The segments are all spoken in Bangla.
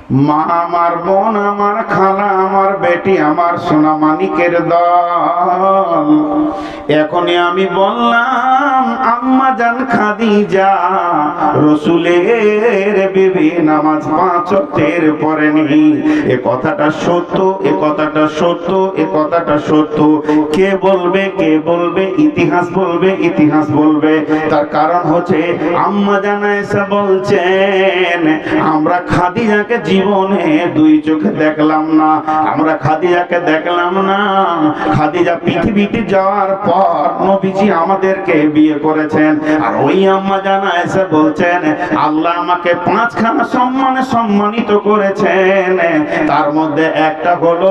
মা আমার, বোন আমার, খালা আমার, বেটি আমার, সোনা মানিকের দল। এখনই আমি বললাম আম্মা জান খাদিজা রসুলের বিবি নামাজ 5 ওয়াক্তের পড়েনি। এ কথাটা সত্য, এ কথাটা সত্য, এ কথাটা সত্য। কে বলবে, কে বলবে? ইতিহাস বলবে, ইতিহাস বলবে। তার কারণ হচ্ছে আম্মা জান আয়েশা বলছেন আমরা খাদিজাকে জীবনে 2 চোখে দেখলাম না, আমরা খাদিজাকে দেখলাম না। খাদিজা পৃথিবীতে যাওয়ার পর নবীজি আমাদেরকে বিয়ে করেছেন। আর ওই আম্মা জান আয়েশা বলছেন আল্লাহ আমাকে 5খানা সম্মানে সম্মানিত করেছেন। তার মধ্যে একটা হলো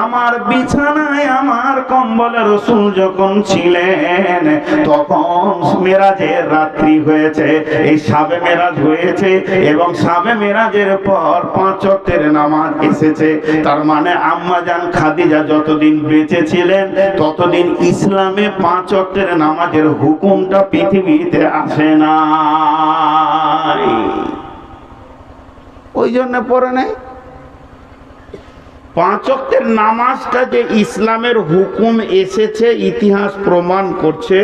আমার বিছানায় আমার কম্বলে রাসূল যখন ছিলেন তখন মেরাজের রাত্রি হয়েছে, এই শাবে মেরাজ হয়েছে এবং শাবে মেরাজের পর 5 ওয়াক্তের নামাজ এসেছে। তার মানে আম্মা জান খাদিজা যতদিন বেঁচে ছিলেন ততদিন ইসলামে 5 ওয়াক্তের নামাজের হুকুমটা পৃথিবীতে আসে না, ওই জন্য পড়ে নাই। 5 ওয়াক্তের নামাজটা যে ইসলামের হুকুম এসেছে ইতিহাস প্রমাণ করছে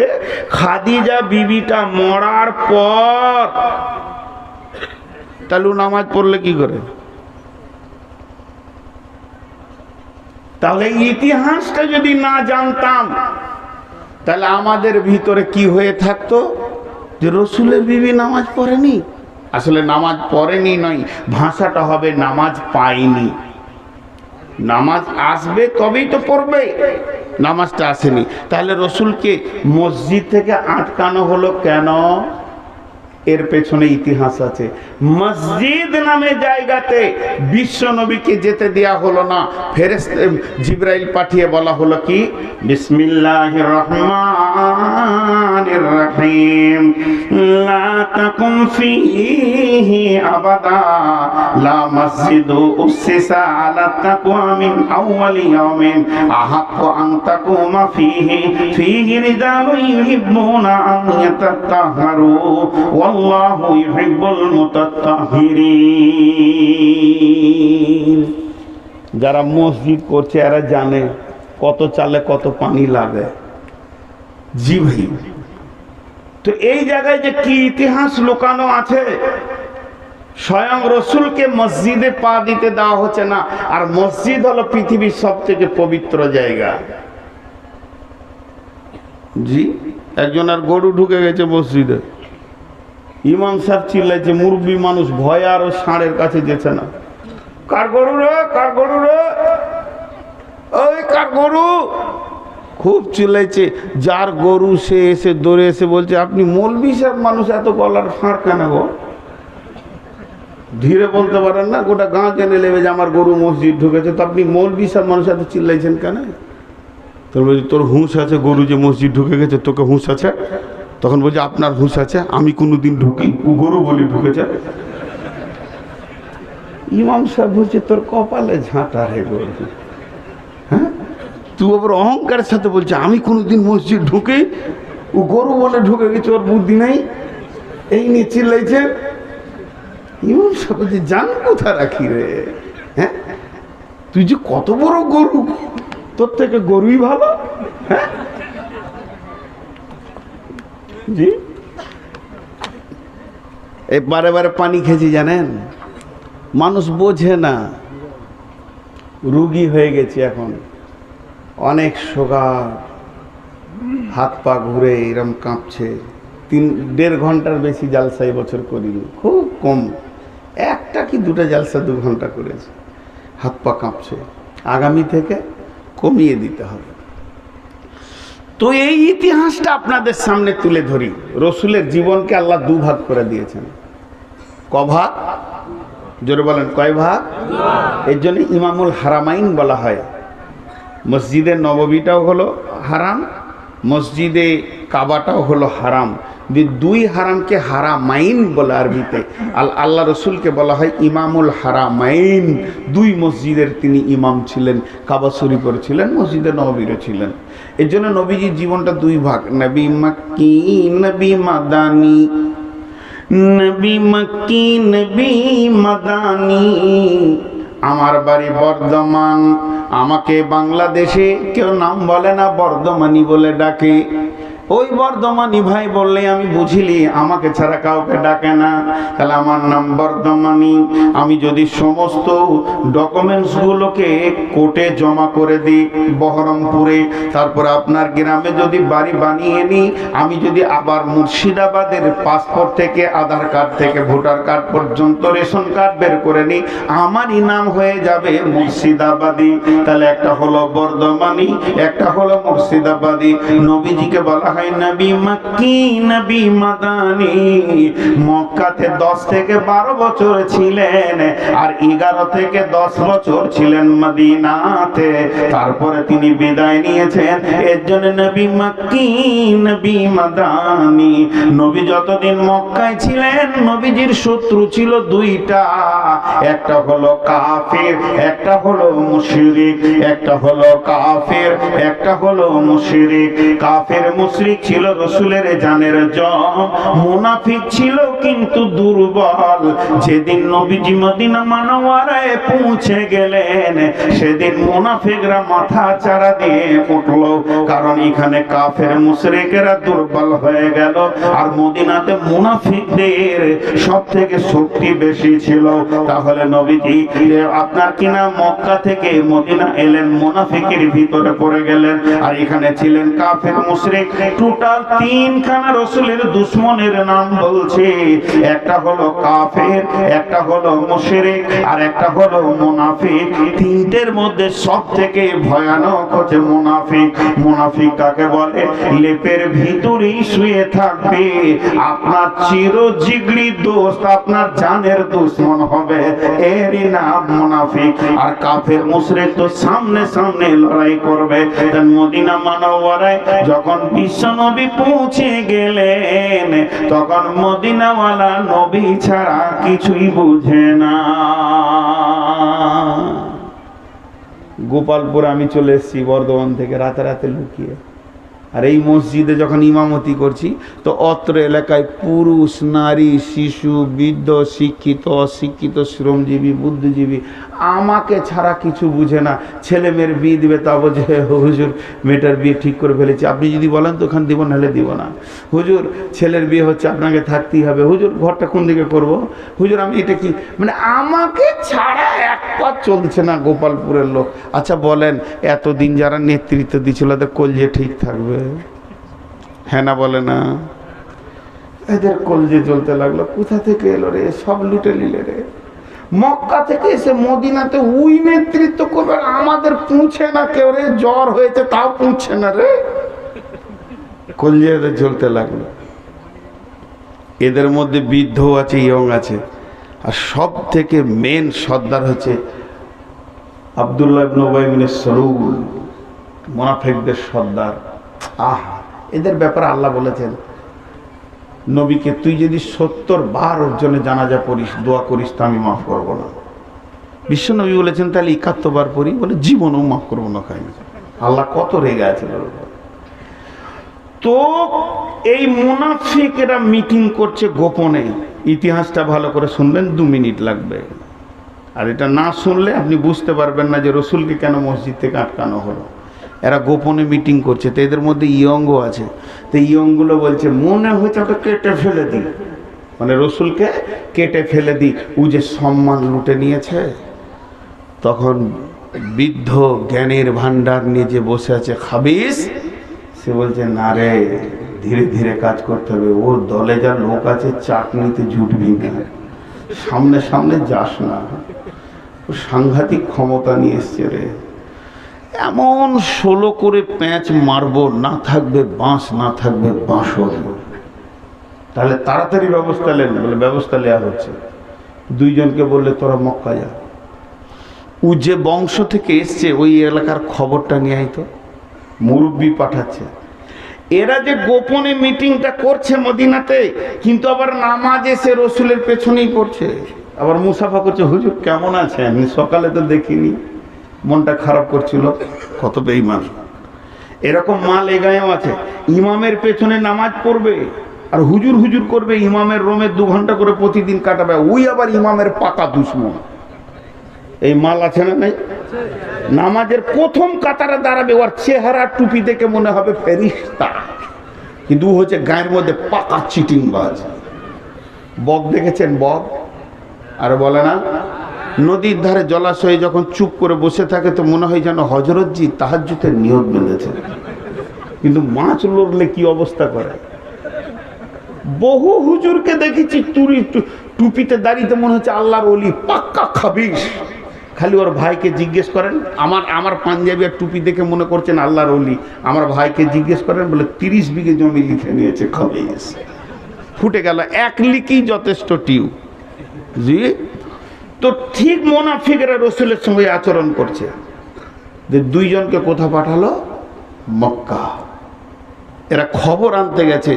খাদিজা বিবিটা মরার পর। তাহলে নামাজ পড়লে কি করে? তাহলে ইতিহাসটা যদি না জানতাম তাহলে আমাদের ভিতরে কি হয়ে থাকতো যে রসুলের বিবি নামাজ পড়েনি। আসলে নামাজ পড়েনি নয়, ভাষাটা হবে নামাজ পায়নি। নামাজ আসবে তবেই তো পড়বে, নামাজটা আসেনি। তাহলে রসুলকে মসজিদ থেকে আটকানো হলো কেন? এর পেছনে ইতিহাস আছে। মসজিদ নামে জায়গাতে বিশ্ব নবীকে যেতে দেয়া হলো না। ফেরেশতা জিবরাইল পাঠিয়ে বলা হলো কি বিসমিল্লাহির রহমানির রহিম লা তাকুম ফীহি আবাদা লা মসজিদু উসসিসা আলা তাকওয়া মিন আউওয়ালি ইয়াউমিন আহাক্কু আন তাকুমা ফীহি রিজালুন ইউহিব্বুনা আন ইয়াতাতাহহারু আল্লাহু ইউহিব্বুল মুতাত্তাহিরিন। যারা মসজিদ করছে এরা জানে কত চালে কত পানি লাগে। জি ভাই, তো এই জায়গায় যে কি ইতিহাস লুকানো আছে, স্বয়ং রসুলকে মসজিদে পা দিতে দেওয়া হচ্ছে না। আর মসজিদ হলো পৃথিবীর সবথেকে পবিত্র জায়গা। জি, একজনের গরু ঢুকে গেছে মসজিদে, ইমাম সাহেব চিল্লাইছে, মুরব্বী মানুষ ভয়ে আরো ষাঁড়ের কাছে যেছে না। কার গরু রে, কার গরু রে, ওই কার গরু, খুব চিল্লাইছে। যার গরু সে এসে দৌড়ে এসে বলছে আপনি মৌলবি সাহেব মানুষ, এত গলার ফাঁড় কেন গো? ধীরে বলতে পারেন না? গোটা গাঁ জেনে নেবে যে আমার গরু মসজিদ ঢুকেছে, তো আপনি মৌলবি সাহেব মানুষ এত চিল্লাইছেন কেন? তোর বলছে তোর হুঁশ আছে গরু যে মসজিদ ঢুকে গেছে, তোকে হুঁশ আছে? তখন বলছে আপনার হুঁশ আছে? আমি কোনোদিন ঢুকি, গরু বলি ঢুকেছে। ইমাম সাহেব বলছে তোর কপালে ঝাঁটা রে গরু, হ্যাঁ? তুই আবার অহংকারের সাথে বলছে আমি কোনোদিন মসজিদ ঢুকি, ও গরু বলে ঢুকে গেছে, ওর বুদ্ধি নাই, এই নিয়ে চিল্লাইছে। ইমাম সাহেব বলছে জান কোথা রাখি রে, হ্যাঁ? তুই যে কত বড় গরু, তোর থেকে গরুই ভালো, হ্যাঁ? জি, এই বারে বারে পানি খেয়েছি জানেন, মানুষ বোঝে না, রুগী হয়ে গেছি এখন, অনেক সুগার, হাত পা ঘুরে এরম কাঁপছে। 1.5 ঘন্টার বেশি জালসা এই বছর করিনি, খুব কম, 1টা কি 2টা জালসা 2 ঘন্টা করেছে, হাত পা কাঁপছে। আগামী থেকে কমিয়ে দিতে হবে। তো এই ইতিহাসটা আপনাদের সামনে তুলে ধরি। রসুলের জীবনকে আল্লাহ 2 ভাগ করে দিয়েছেন। ক ভাগ? জোরে বলেন, কয় ভাগ? এর জন্য ইমামুল হারামাইন বলা হয়। মসজিদে নববীটাও হলো হারাম, মসজিদে কাবাটাও হলো হারাম। 2 হারামকে হারামাইন বলে আরবিতে। আল্লাহ রসুলকে বলা হয় ইমামুল হারামাইন। 2 মসজিদের তিনি ইমাম ছিলেন, কাবা শরীফের ছিলেন, মসজিদে নববীরও ছিলেন। এর জন্য নবীজির জীবনটা 2 ভাগ, নবী মাক্কি, নবী মাদানী। নবী মক্কি নবী মাদানী। আমার বাড়ি বর্ধমান, আমাকে বাংলাদেশে কেউ নাম বলে না, বর্ধমানি বলে ডাকে। ওই বর্ধমানি ভাই বললে আমি বুঝিলি, আমাকে ছাড়া কাউকে ডাকে না। তাহলে আমার নাম বর্ধমানি। আমি যদি সমস্ত ডকুমেন্টস গুলোকে কোর্টে জমা করে দিই বহরমপুরে, তারপরে আপনার গ্রামে যদি বাড়ি বানিয়ে নিই, আমি যদি আবার মুর্শিদাবাদের পাসপোর্ট থেকে, আধার কার্ড থেকে, ভোটার কার্ড পর্যন্ত রেশন কার্ড বের করে নিই, আমারই নাম হয়ে যাবে মুর্শিদাবাদী। তাহলে একটা হলো বর্ধমানি, একটা হলো মুর্শিদাবাদী। নবীজিকে বলা হয় নবী মক্কি নবী মাদানী। মক্কাতে 10 থেকে 12 বছর ছিলেন, আর 11 থেকে 10 বছর ছিলেন মদিনাতে। তারপরে তিনি বিদায় নিয়েছেন। এর জন্য নবী মক্কি নবী মাদানী। নবী যতদিন মক্কায় ছিলেন, নবীজির শত্রু ছিল 2টা। একটা হলো কাফির, একটা হলো মুশরিক। একটা হলো কাফির, একটা হলো মুশরিক। কাফির মুশরিক ছিল রাসূলের জানের জম, মুনাফিক ছিল কিন্তু দুর্বল। যেদিন নবীজি মদিনা মুনাওয়ারায় পৌঁছে গেলেন, সেদিন মুনাফিকরা মাথা চাড়া দিয়ে উঠল, কারণ এখানে কাফের মুশরিকেরা দুর্বল হয়ে গেল, আর মদিনাতে মুনাফিকদের সব থেকে শক্তি বেশি ছিল। তাহলে নবীজি আপনার কিনা মক্কা থেকে মদিনা এলেন, মুনাফিকের ভিতরে পড়ে গেলেন, আর এখানে ছিলেন কাফের মুশরিক। টোটাল 3খানা রাসূলের দুশমনের নাম বলছে। একটা হলো কাফের, একটা হলো মুশরিক, আর একটা হলো মুনাফিক। তিনটের মধ্যে সবথেকে ভয়ানক হচ্ছে মুনাফিক। মুনাফিক কাকে বলে? লেপের ভিতরেই শুয়ে থাকবে, আপনার চিরজিগলি দোস্ত, আপনার জানের দুশমন হবে, এরই নাম মুনাফিক। আর কাফের মুশরিক তো সামনে সামনে লড়াই করবে। মদিনা মুনাওয়ারায় যখন বিশ্বনবী পৌঁছে গেলেন, তখন মদিনাওয়ালা নবী ছাড়া কিছুই বুঝে না। গোপালপুর আমি চলে এসেছি বর্ধমান থেকে রাতে লুকিয়ে। আর এই মসজিদে যখন ইমামতি করছি, তো অত্র এলাকায় পুরুষ, নারী, শিশু, বৃদ্ধ, শিক্ষিত, অশিক্ষিত, শ্রমজীবী, বুদ্ধিজীবী আমাকে ছাড়া কিছু বুঝে না। ছেলে মেয়ের বিয়ে দিবে, তা বলছে হুজুর মেয়েটার বিয়ে ঠিক করে ফেলেছি, আপনি যদি বলেন তো ওখানে দিব, নাহলে দিব না। হুজুর ছেলের বিয়ে হচ্ছে, আপনাকে থাকতেই হবে। হুজুর ঘরটা কোন দিকে করব? হুজুর আমি এটা কি, মানে আমাকে ছাড়া এক পা চলছে না গোপালপুরের লোক। আচ্ছা বলেন, এতদিন যারা নেতৃত্ব দিচ্ছিল তাদের কলজে ঠিক থাকবে? হ্যাঁ না বলে না? এদের কলজে জ্বলতে লাগলো, কোথা থেকে এলো রে, সব লুটে নিলে রে। মক্কা থেকে এসে মদিনাতে ওই নেতৃত্ব করবে, আমাদের পুঁছে না কেউ রে, জ্বর হয়েছে তাও পুঁছে না রে। কলজে এদের জ্বলতে লাগলো। এদের মধ্যে বৃদ্ধ আছে, ইয়ং আছে, আর সব থেকে মেন সর্দার হচ্ছে আব্দুল্লাহ ইবনে উবাই ইবনে সালুল, মুনাফিকদের সর্দার। আহা, এদের ব্যাপারে আল্লাহ বলেছেন নবীকে, তুই যদি 70 বার ওর জন্য জানাজা পড়িস, দোয়া করিস, তা আমি মাফ করবো না। বিশ্ব নবী বলেছেন তাহলে 71 বার পড়ি, বলে জীবনও মাফ করবো না। খাই আল্লাহ কত রেগে আছে। তো এই মুনাফিকেরা মিটিং করছে গোপনে। ইতিহাসটা ভালো করে শুনবেন, 2 মিনিট লাগবে। আর এটা না শুনলে আপনি বুঝতে পারবেন না যে রসুলকে কেন মসজিদ থেকে আটকানো হলো। এরা গোপনে মিটিং করছে। তো এদের মধ্যে ইয়ংও আছে। তো ইয়ংগুলো বলছে মনে হচ্ছে ওটা কেটে ফেলে দিই, মানে রসুলকে কেটে ফেলে দিই, ও যে সম্মান লুটে নিয়েছে। তখন বৃদ্ধ জ্ঞানের ভান্ডার নিয়ে যে বসে আছে খাবিস, সে বলছে না রে, ধীরে ধীরে কাজ করতে হবে। ওর দলে যা লোক আছে চাটনিতে জুটবি না, সামনে সামনে যাস না। ও সাংঘাতিক ক্ষমতা নিয়ে এসছে রে। এমন 16 করে প্যাঁচ মারবো, না থাকবে বাঁশ, না থাকবে বাঁশর। তাহলে তাড়াতাড়ি ব্যবস্থা নেন। বলে ব্যবস্থা নেওয়া হচ্ছে। 2 জনকে বললে তোরা মক্কা যা, ও যে বংশ থেকে এসছে ওই এলাকার খবরটা নিয়ে আইতো। মুরব্বি পাঠাচ্ছে। এরা যে গোপনে মিটিংটা করছে মদিনাতে, কিন্তু আবার নামাজ এসে রসুলের পেছনেই পড়ছে, আবার মুসাফা করছে। হুজুর কেমন আছেন? সকালে তো দেখিনি, মনটা খারাপ করছিল। কত বেঈমান। এরকম মাল এ গায়েও আছে। ইমামের পেছনে নামাজ পড়বে, আর হুজুর হুজুর করবে, ইমামের রোমে 2 ঘন্টা করে প্রতিদিন কাটাবে, ওই আবার ইমামের পাকা দুশ্মন। এই মাল আছে না নাই? নামাজের প্রথম কাতারে দাঁড়াবে, ওর চেহারা টুপি দেখে মনে হবে ফেরেশতা, কিন্তু হচ্ছে গায়ের মধ্যে পাকা চিটিংবাজ। বক দেখেছেন? বক আর বলে না, নদীর ধারে জলাশয়ে যখন চুপ করে বসে থাকে তো মনে হয় যেন হযরতজি তাহাজ্জুদের নিয়ত বেঁধেছে, কিন্তু মাছ লড়লে কি অবস্থা করে। বহু হুজুরকে দেখেছি টুপিতে দাঁড়িয়ে মনে হচ্ছে আল্লাহর ওলি, পাক্কা খাবিশ। খালি ওর ভাইকে জিজ্ঞেস করেন, আমার পাঞ্জাবি আর টুপি দেখে মনে করছেন আল্লাহর ওলি, আমার ভাইকে জিজ্ঞেস করেন, বলে 30 বিঘে জমি লিখে নিয়েছে খাবিশ। ফুটে গেল, 1 লিখেই যথেষ্ট টিউ। জি, তো ঠিক মুনাফিকরা রাসূলের সঙ্গে আচরণ করছে। যে 2 জনকে কোথা পাঠালো? মক্কা। এরা খবর আনতে গেছে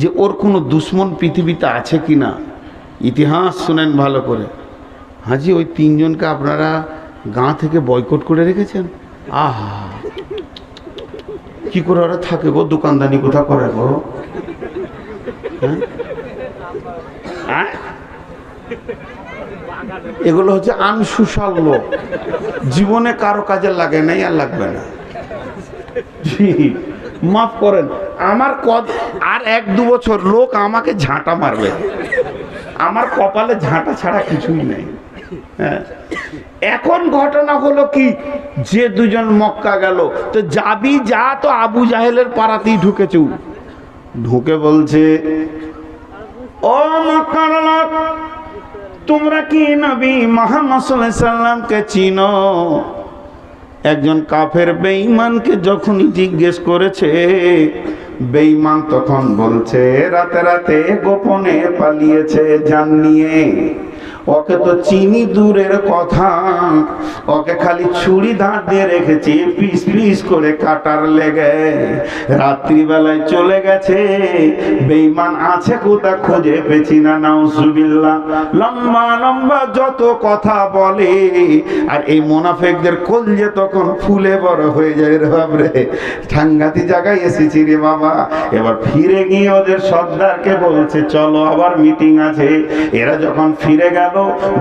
যে ওর কোনো দুশ্মন পৃথিবীতে আছে কি না। ইতিহাস শুনেন ভালো করে। হাজি, ওই 3 জনকে আপনারা গাঁ থেকে বয়কট করে রেখেছেন। আহা, কি করে ওরা থাকে গো? দোকানদানি কোথা করে গো? হ্যাঁ, এগুলো হচ্ছে আনসুশাল লোক, জীবনে কারো কাজে লাগে নাই আর লাগবে না। জি, মাফ করেন, আমার আর 1-2 বছর লোক আমাকে ঝাঁটা মারবে, আমার কপালে ঝাঁটা ছাড়া কিছুই নেই। হ্যাঁ, এখন ঘটনা হলো কি, যে 2 জন মক্কা গেল, তো যাবি যা, তো আবু জাহেলের পাড়াতেই ঢুকেছে। ঢুকে বলছে, ও মক্কার লোক, তোমরা কি নবী মুহাম্মদ সাল্লাল্লাহু আলাইহি সাল্লামকে চিনো? একজন কাফের বেঈমানকে যখনই জিজ্ঞেস করেছে, বেঈমান তখন বলছে রাতে রাতে গোপনে পালিয়েছে জান নিয়ে। ওকে তো চিনি দূরের কথা, ওকে খালি ছুরি দাঁত দিয়ে রেখেছি পিস পিস করে কাটার লেগে। রাত্রিবেলায় চলে গেছে, বেঈমান আছে কোথা খুঁজে পেছি না। নাউজুবিল্লাহ। লম্বা লম্বা যত কথা বলে, আর এই মুনাফিকদের কলজে তখন ফুলে বড় হয়ে যায়। রে বাবরে, সাংঘাতিক জায়গায় এসেছি রে বাবা। এবার ফিরে গিয়ে ওদের সর্দারকে বলছে চলো আবার মিটিং আছে। এরা যখন ফিরে গেল,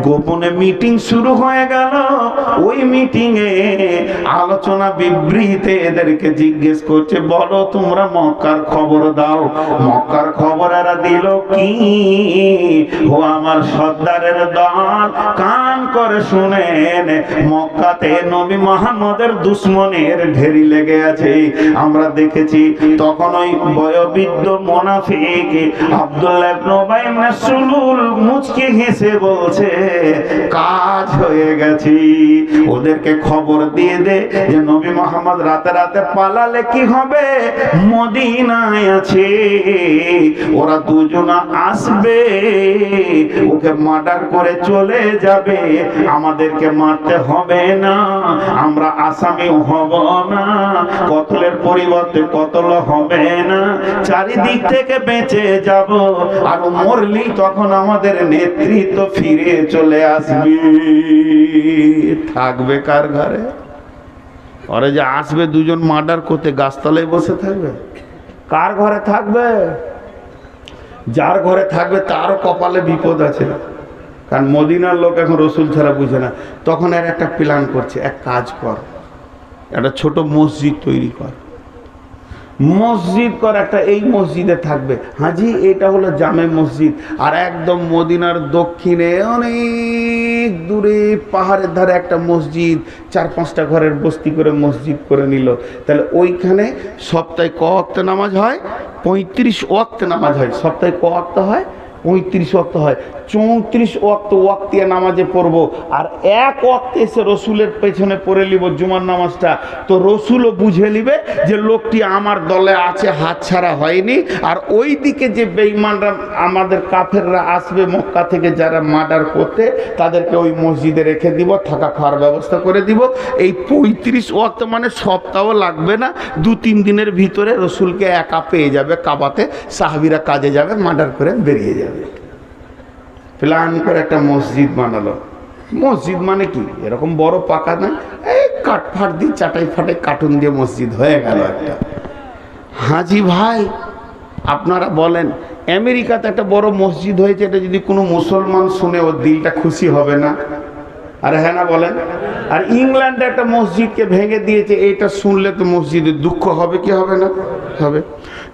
গোপনে মিটিং শুরু হয়ে গেল। ওই মিটিং এ আলোচনা বিবৃতিতে এদেরকে জিজ্ঞেস করছে, বলো তোমরা মক্কার খবর দাও। মক্কার খবর এরা দিল কি? ও আমার সর্দারের দল, কান করে শুনেন, মক্কাতে নবী মুহাম্মদের দুশমনের ঢেরি লেগে আছে। আমরা দেখেছি তখন ওই বয়োবৃদ্ধ মুনাফিক আব্দুল্লাহ ইবনে উবাই ইবনে সুলুল মুচকি হেসে বলছে, কাজ হয়ে গেছে। ওদেরকে খবর দিয়ে দে যে নবী মুহাম্মদ রাতে রাতে পালালে কি হবে, মদিনায় আছে, ওরা 2 জন আসবে, ওকে মার্ডার করে চলে যাবে, আমাদেরকে মারতে হবে না, আমরা আসামি হব না, কতলের পরিবর্তে কতল হবে না, চারিদিক থেকে বেঁচে যাব। আর মরলি তখন আমাদের নেতৃত্ব ফিরে চলে আসবে। থাকবে কার ঘরে? ওরা যে আসবে 2 জন মার্ডার করতে, গাছতলায় বসে থাকবে? কার ঘরে থাকবে? যার ঘরে থাকবে তারও কপালে বিপদ আছে। কারণ মদিনার লোক এখন রসুল ছাড়া বুঝে না। তখন এর একটা প্ল্যান করছে, এক কাজ কর, একটা ছোট মসজিদ তৈরি কর, মসজিদ কর একটা, এই মসজিদে থাকবে। হাজি, এটা হলো জামে মসজিদ। আর একদম মদিনার দক্ষিণে অনেক দূরে পাহাড়ের ধারে একটা মসজিদ, 4-5টা ঘরের বস্তি করে মসজিদ করে নিল। তাহলে ওইখানে সপ্তাহে ক ওয়াক্ত নামাজ হয়? 35 ওয়াক্ত নামাজ হয়। সপ্তাহে ক ওয়াক্ত হয়? 35 ওয়াক্ত হয়। 34 ওয়াক্ত ওয়াক্তিয়া নামাজে পড়বো, আর 1 ওয়াক্তে এসে রসুলের পেছনে পড়ে নিব জুমার নামাজটা। তো রসুলও বুঝে নিবে যে লোকটি আমার দলে আছে, হাত ছাড়া হয়নি। আর ওই দিকে যে বেঈমানরা আমাদের কাফেররা আসবে মক্কা থেকে, যারা মার্ডার করতে, তাদেরকে ওই মসজিদে রেখে দিব, থাকা খাওয়ার ব্যবস্থা করে দিব। এই 35 ওয়াক্ত মানে সপ্তাহ লাগবে না, 2-3 দিনের ভিতরে রসুলকে একা পেয়ে যাবে কাবাতে। সাহাবীরা কাজে যাবে, মার্ডার করে বেরিয়ে যাবে। প্ল্যান করে একটা মসজিদ বানালো। মসজিদ মানে কি, এরকম বড় পাকা না, এই কাঠ ফাট দিয়ে চাটাই ফাটে কার্টুন দিয়ে মসজিদ হয়ে গেল একটা। হাজি ভাই, আপনারা বলেন আমেরিকাতে একটা বড় মসজিদ হয়েছে, এটা যদি কোনো মুসলমান শুনে ওর দিলটা খুশি হবে না? আরে হ্যাঁ না বলেন? আর ইংল্যান্ডে একটা মসজিদকে ভেঙে দিয়েছে, এটা শুনলে তো মসজিদের দুঃখ হবে কি হবে না? হবে।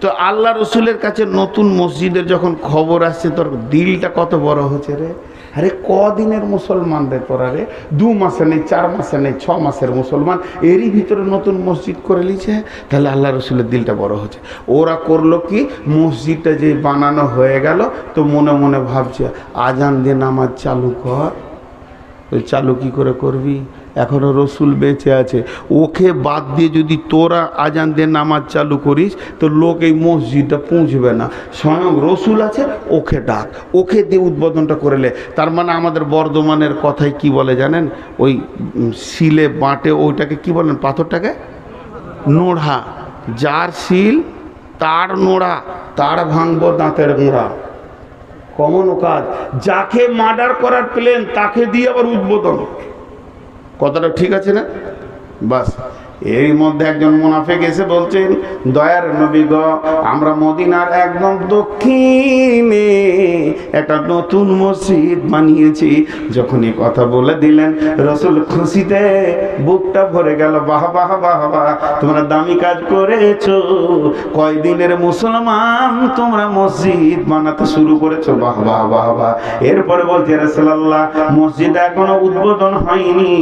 তো আল্লাহ রসুলের কাছে নতুন মসজিদের যখন খবর আসছে, তোর দিলটা কত বড় হচ্ছে রে। আরে কদিনের মুসলমান রে তোরা রে, 2 মাসে নেই, 4 মাসে নেই, 6 মাসের মুসলমান, এরই ভিতরে নতুন মসজিদ করে নিয়েছে। তাহলে আল্লাহ রসুলের দিলটা বড় হচ্ছে। ওরা করলো কি, মসজিদটা যে বানানো হয়ে গেল, তো মনে মনে ভাবছে আজান দিয়ে নামাজ চালু কর। চালু কি করে করবি? এখনো রসুল বেঁচে আছে, ওকে বাদ দিয়ে যদি তোরা আজান দিয়ে নামাজ চালু করিস তো লোক এই মসজিদটা পৌঁছবে না। স্বয়ং রসুল আছে, ওকে ডাক, ওকে দিয়ে উদ্বোধনটা করেলে। তার মানে আমাদের বর্ধমানের কথায় কি বলে জানেন? ওই শিলে বাঁটে ওইটাকে কি বলেন? পাথরটাকে নোড়া। যার শিল তার নোড়া, তার ভাঙবো দাঁতের গোড়া। কমন কাজ। যাকে মার্ডার করার প্ল্যান তাকে দিয়ে আবার উদ্বোধন। কথাটা ঠিক আছে না? বাস। এর মধ্যে একজন মুনাফিক এসে বলছেন, দয়ার নবী গো, আমরা মদিনার একদম দক্ষিণে একটা নতুন মসজিদ বানিয়েছি। যখনই কথা বলে দিলেন, রসুল খুশিতে বুকটা ভরে গেল। বাহ বাহ বাহ বাহ, তোমরা দামি কাজ করেছো, কয়দিনের মুসলমান তোমরা মসজিদ বানাতে শুরু করেছো, বাহ বাহ বাহ বাহ। এরপরে বলছে, রাসূলুল্লাহ মসজিদ এখনো উদ্বোধন হয়নি,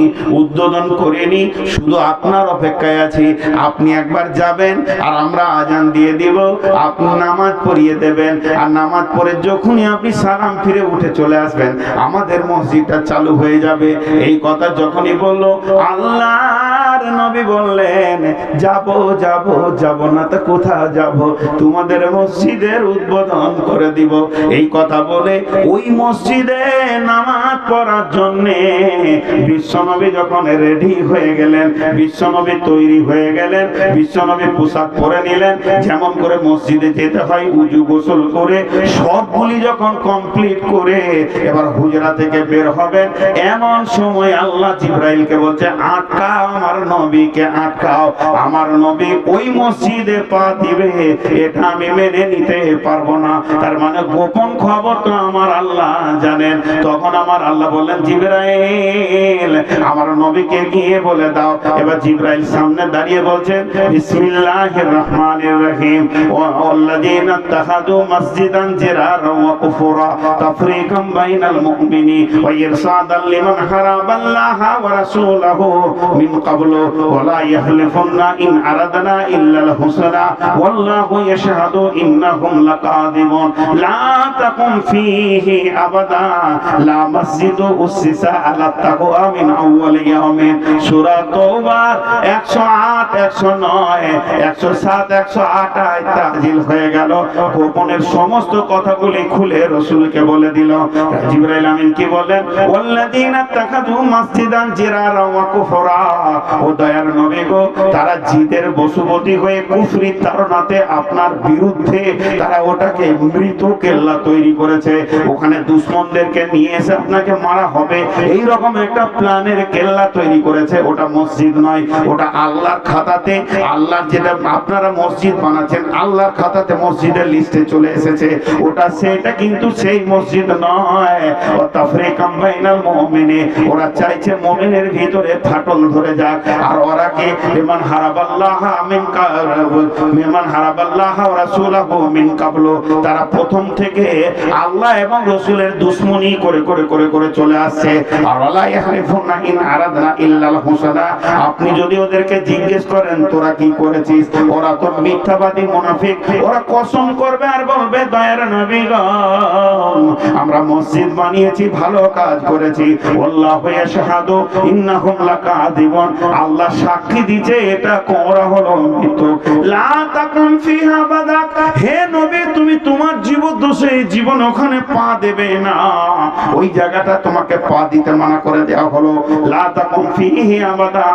উদ্বোধন করেনি, শুধু আপনার অপেক্ষায় আছি। আপনি একবার যাবেন আর আমরা আজান দিয়ে দিব, আপনি নামাজ পড়িয়ে দেবেন, আর নামাজ পড়ে যখনই আপনি সালাম ফিরে উঠে চলে আসবেন, আমাদের মসজিদটা চালু হয়ে যাবে। এই কথা যখনই বললো, আল্লাহর নবী বললেন, যাব যাব যাব না তো কোথাও যাব, তোমাদের মসজিদের উদ্বোধন করে দিব। এই কথা বলে ওই মসজিদে নামাজ পড়ার জন্য বিশ্বনবী যখন রেডি হয়ে গেলেন, বিশ্বনবী তৈরি হয়ে গেলেন, বিশ্বনবী পোশাক পরে নিলেন, যেমন করে মসজিদে যেতে হয়, উজু গোসল করে সবগুলি যখন কমপ্লিট করে এবার হুজরা থেকে বের হবেন, এমন সময় আল্লাহ জিবরাইলকে বলছে, আটকাও আমার নবীকে, আটকাও। আমার নবী ওই মসজিদে পা দিবে, এটা আমি মেনে নিতে পারবো না। তার মানে গোপন খবর তো আমার আল্লাহ জানেন। তখন আমার আল্লাহ বললেন, জিবরাইল আমার নবীকে গিয়ে বলে দাও। এবার জিবরাইল সামনে দাঁড়িয়ে বলছেন, বিসমিল্লাহির রহমানির রহিম, ওয়াল্লাযীনা ইত্তাখাযু মাসজিদান জিরারা ওয়া কুফরা তাফরীকাম বাইনাল মুমিনি ওয়া ইরসাদান লিমান হারাবাল্লাহা ওয়া রাসূলাহু মিন ক্বাবলু ওয়া লা ইয়াহলিফুন্না ইন আরাদনা ইল্লাল হুসনা ওয়াল্লাহু ইয়াশহাদু ইন্নাহুম লাকাযিবুন লা তাকুম ফীহি আবাদা লা মাসজিদু উসসিসা আলা তাকওয়া মিন আউওয়ালি ইয়াউমিন। সূরা তাওবা 108, 109, 107, 108 আয়াত নাযিল হয়ে গেল। গোপনের সমস্ত কথাগুলি খুলে রাসূলকে বলে দিল। জিবরাইল আমিন কি বলেন, ওয়াল্লাযীনা তাখাযু মাসজিদান জিরারা ওয়া কুফরা, ও দয়ার নবী গো, তারা জিদের বশবর্তী হয়ে কুফরি তাড়নাতে আপনার বিরুদ্ধে তারা ওটাকে মৃত কেল্লা তৈরি করেছে। ওখানে দুশমনদেরকে নিয়ে এসে আপনাকে মারা হবে, এই রকম একটা প্ল্যানের কেল্লা তৈরি করেছে। ওটা মসজিদ নয়, ওটা আল্লাহর খাতাতে, আল্লাহর যেটা আপনারা মসজিদ বানাচ্ছেন আল্লাহর খাতাতে মসজিদের লিস্টে চলে এসেছে, ওটা সেটা কিন্তু সেই মসজিদ নয়। ও তাফরীকাম বাইনাল মুমিনি, ওরা চাইছে মুমিনের ভিতরে ফাটল ধরে যাক। আর ওরা কি লিমান হারাবাল্লাহা ওয়া রাসূলাহু মিন ক্বাবলু, তারা প্রথম থেকে আল্লাহ এবং রাসূলের দুশমনি করে করে করে করে চলে আসছে। আর ওয়ালা ইয়াহলিফুনা ইন আরাদনা ইল্লাল হুসনা, আপনি যদি ওদেরকে জিজ্ঞেস করেন তোরা কি করেছিস, ওরা তো মিথ্যাবাদী মুনাফিক, ওরা কসম করবে আর বলবে, দয়ার নবী গো, আমরা মসজিদ বানিয়েছি, ভালো কাজ করেছি, আল্লাহু ইয়াশহাদু ইন্নাহুম লাকাযিবুন, আল্লাহ সাক্ষী দিচ্ছে এটা কোরা হলো মিথ্যা। লা তাকুম ফিহা বাদাক, হে নবী তুমি তোমার জীবদ্দশে জীবন ওখানে পা দেবে না, ওই জায়গাটা তোমাকে পা দিতে মানা করে দেওয়া হলো। লা তাকুম ফিহি আবাদা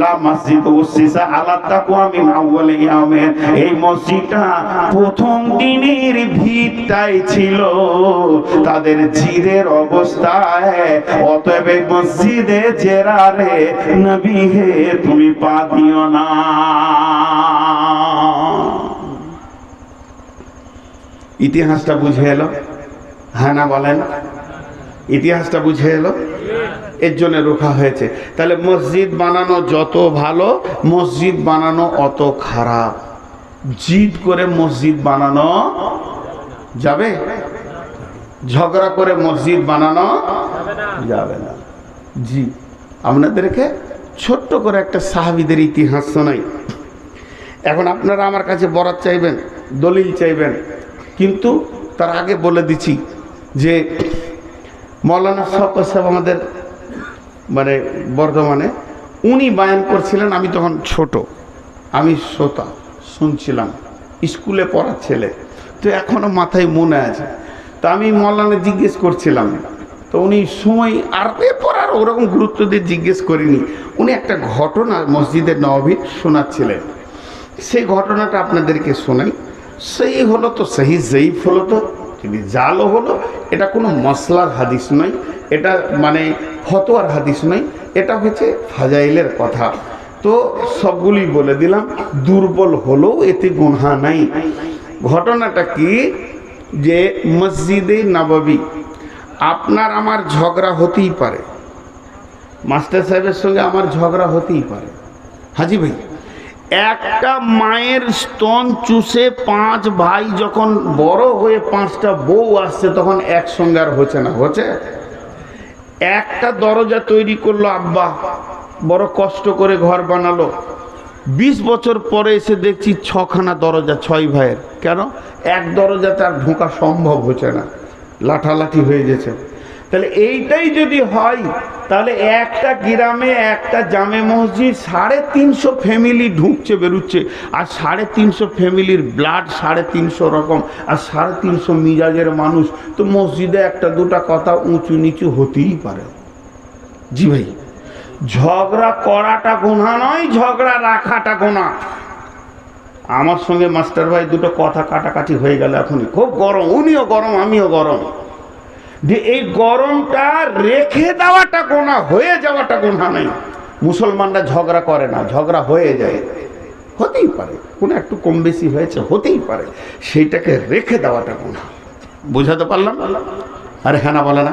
লা মাসজিদু উসসিসা আলা তাকওয়া মিন আউওয়ালি ইয়াউমিন, এই মসজিদটা প্রথম দিনের ভিতটাই ছিল তাদের জিদের অবস্থায়। অতএব এই মসজিদে জেরারে নবী হে তুমি পা দিও না। ইতিহাসটা বুঝে এলো? হ্যাঁ না বলেন? ইতিহাসটা বুঝে এলো? এর জন্য রোখা হয়েছে। তাহলে মসজিদ বানানো যত ভালো, মসজিদ বানানো অত খারাপ। জিদ করে মসজিদ বানানো যাবে? ঝগড়া করে মসজিদ বানানো যাবে না। জি, আপনাদেরকে ছোট্ট করে একটা সাহাবীদের ইতিহাস শোনাই। এখন আপনারা আমার কাছে বরাত চাইবেন, দলিল চাইবেন, কিন্তু তার আগে বলে দিচ্ছি যে মৌলানা শওকত সাহেব আমাদের মানে বর্ধমানে, উনি বায়ান করছিলেন। আমি তখন ছোট, আমি শ্রোতা, শুনছিলাম, স্কুলে পড়ার ছেলে, তো এখনো মাথায় মনে আছে। তো আমি মৌলানা জিজ্ঞেস করছিলাম, তো উনি সময় আর এরপর আর ওরকম গুরুত্ব দিয়ে জিজ্ঞেস করিনি। উনি একটা ঘটনা মসজিদের নববীর শোনাচ্ছিলেন। সেই ঘটনাটা আপনাদেরকে শোনাই। সেই হলো তো সহি, জয়ীফ হলো তো যদি জালও হলো, এটা কোনো মসলার হাদিস নয়, এটা মানে ফতোয়ার হাদিস নয়, এটা হচ্ছে ফাজাইলের কথা। তো সবগুলি বলে দিলাম, দুর্বল হলেও এতে গুনাহ নাই। ঘটনাটা কি, যে মসজিদে নববী আপনার আমার ঝগড়া হতেই পারে, মাস্টার সাহেবের সঙ্গে আমার ঝগড়া হতেই পারে। হাজি ভাই, একটা মায়ের স্তন চুষে 5 ভাই যখন বড় হয়ে 5টা বউ আসছে, তখন একসঙ্গে আর হচ্ছে না? হচ্ছে। একটা দরজা তৈরি করলো আব্বা, বড় কষ্ট করে ঘর বানালো, 20 বছর পরে এসে দেখছি 6খানা দরজা 6 ভাইয়ের। কেন? এক দরজাতে আর ঢোকা সম্ভব হচ্ছে না, লাঠালাঠি হয়ে গেছে। তাহলে এইটাই যদি হয়, তাহলে একটা গ্রামে একটা জামে মসজিদ 350 ফ্যামিলি ঢুকছে বেরুচ্ছে, আর 350 ফ্যামিলির ব্লাড 350 রকম, আর 350 মিজাজের মানুষ, তো মসজিদে একটা দুটা কথা উঁচু নিচু হতেই পারে। জি ভাই, ঝগড়া করাটা গুনাহ নয়, ঝগড়া রাখাটা গুনাহ। আমার সঙ্গে মাস্টার ভাই দুটো কথা কাটাকাটি হয়ে গেল, এখনই খুব গরম, উনিও গরম আমিও গরম, যে এই গরমটা রেখে দেওয়াটা গুনাহ, হয়ে যাওয়াটা গুনাহ নেই। মুসলমানরা ঝগড়া করে না, ঝগড়া হয়ে যায়, হতেই পারে, কোনো একটু কম বেশি হয়েছে, হতেই পারে, সেইটাকে রেখে দেওয়াটা গুনাহ। বুঝাতে পারলাম? আরে হ্যাঁ না বলে না?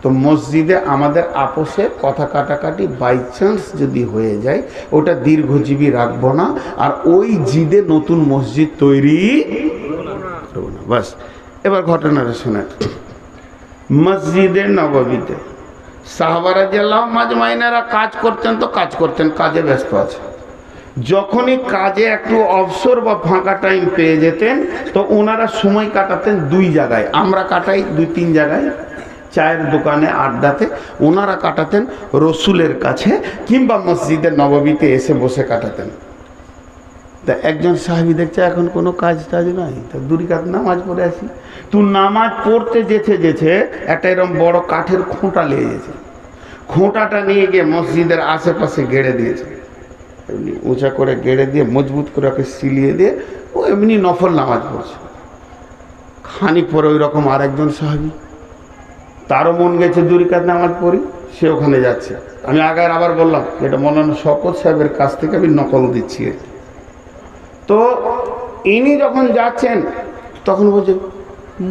তো মসজিদে আমাদের আপোষে কথা কাটাকাটি বাই চান্স যদি হয়ে যায়, ওটা দীর্ঘজীবী রাখবো না, আর ওই জিদে নতুন মসজিদ তৈরি করবো না, বাস। এবার ঘটনাটা শোনা। মসজিদে নববীতে সাহাবা রাদিয়াল্লাহু মাজমাইনেরা কাজ করতেন, তো কাজ করতেন, কাজে ব্যস্ত আছে। যখনই কাজে একটু অবসর বা ফাঁকা টাইম পেয়ে যেতেন, তো ওনারা সময় কাটাতেন 2 জায়গায়। আমরা কাটাই 2-3 জায়গায়, চায়ের দোকানে, আড্ডাতে। ওনারা কাটাতেন রসুলের কাছে, কিংবা মসজিদের নববীতে এসে বসে কাটাতেন। তা একজন সাহাবী দেখছে এখন কোনো কাজ টাজ নাই, তা 2 রাকাত নামাজ পড়ে আসি। তুই নামাজ পড়তে যেতে একটা এরকম বড় কাঠের খোঁটা লেগে গেছে, খোঁটাটা নিয়ে গিয়ে মসজিদের আশেপাশে গেড়ে দিয়েছে, এমনি উঁচা করে গেড়ে দিয়ে মজবুত করে ওকে সিলিয়ে দিয়ে ও এমনি নফল নামাজ পড়ছে। খানিক পরে ওই রকম আরেকজন সাহাবী, তারও মন গেছে 2 রাকাত নামাজ পড়ি, সে ওখানে যাচ্ছে। আমি আগে আবার বললাম, এটা মৌলানা শওকত সাহেবের কাছ থেকে আমি নকল দিচ্ছি। তো ইনি যখন যাচ্ছেন, তখন বলছে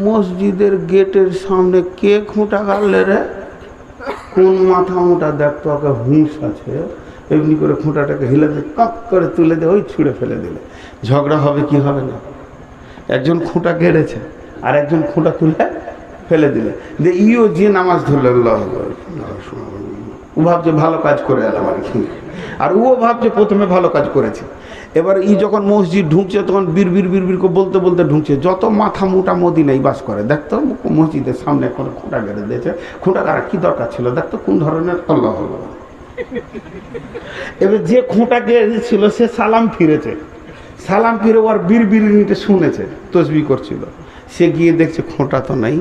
মসজিদের গেটের সামনে কে খুঁটা গাড়লে রে, কোন মাথা মোটা দেখতো, ওকে হুঁশ আছে, এমনি করে খুঁটাটাকে হিলে দিয়ে কাক করে তুলে দিয়ে ওই ছুঁড়ে ফেলে দিলে। ঝগড়া হবে কি হবে না? একজন খুঁটা গেড়েছে, আর একজন খুঁটা তুলে ফেলে দিলে, যে ইও যে নামাজ ধরলে, ও ভাবছে ভালো কাজ করে এলাম আর কি, আর ও ভাবছে প্রথমে ভালো কাজ করেছে। এবার ই যখন মসজিদ ঢুকছে, তখন বিড় করে বলতে বলতে ঢুকছে। যত মাথা মোটা মদিনায় বাস করে, দেখতো মসজিদের সামনে কোনো খুঁটা গেড়ে দিয়েছে, খুঁটা গাড়া কি দরকার ছিল, দেখতো কোন ধরনের। আল্লাহ হলো। এবার যে খুঁটা গেড়েছিল সে সালাম ফিরেছে, সালাম ফিরে ওর বিড়বিড়িতে শুনেছে, তসবিহ করছিল। সে গিয়ে দেখছে খোঁটা তো নাই,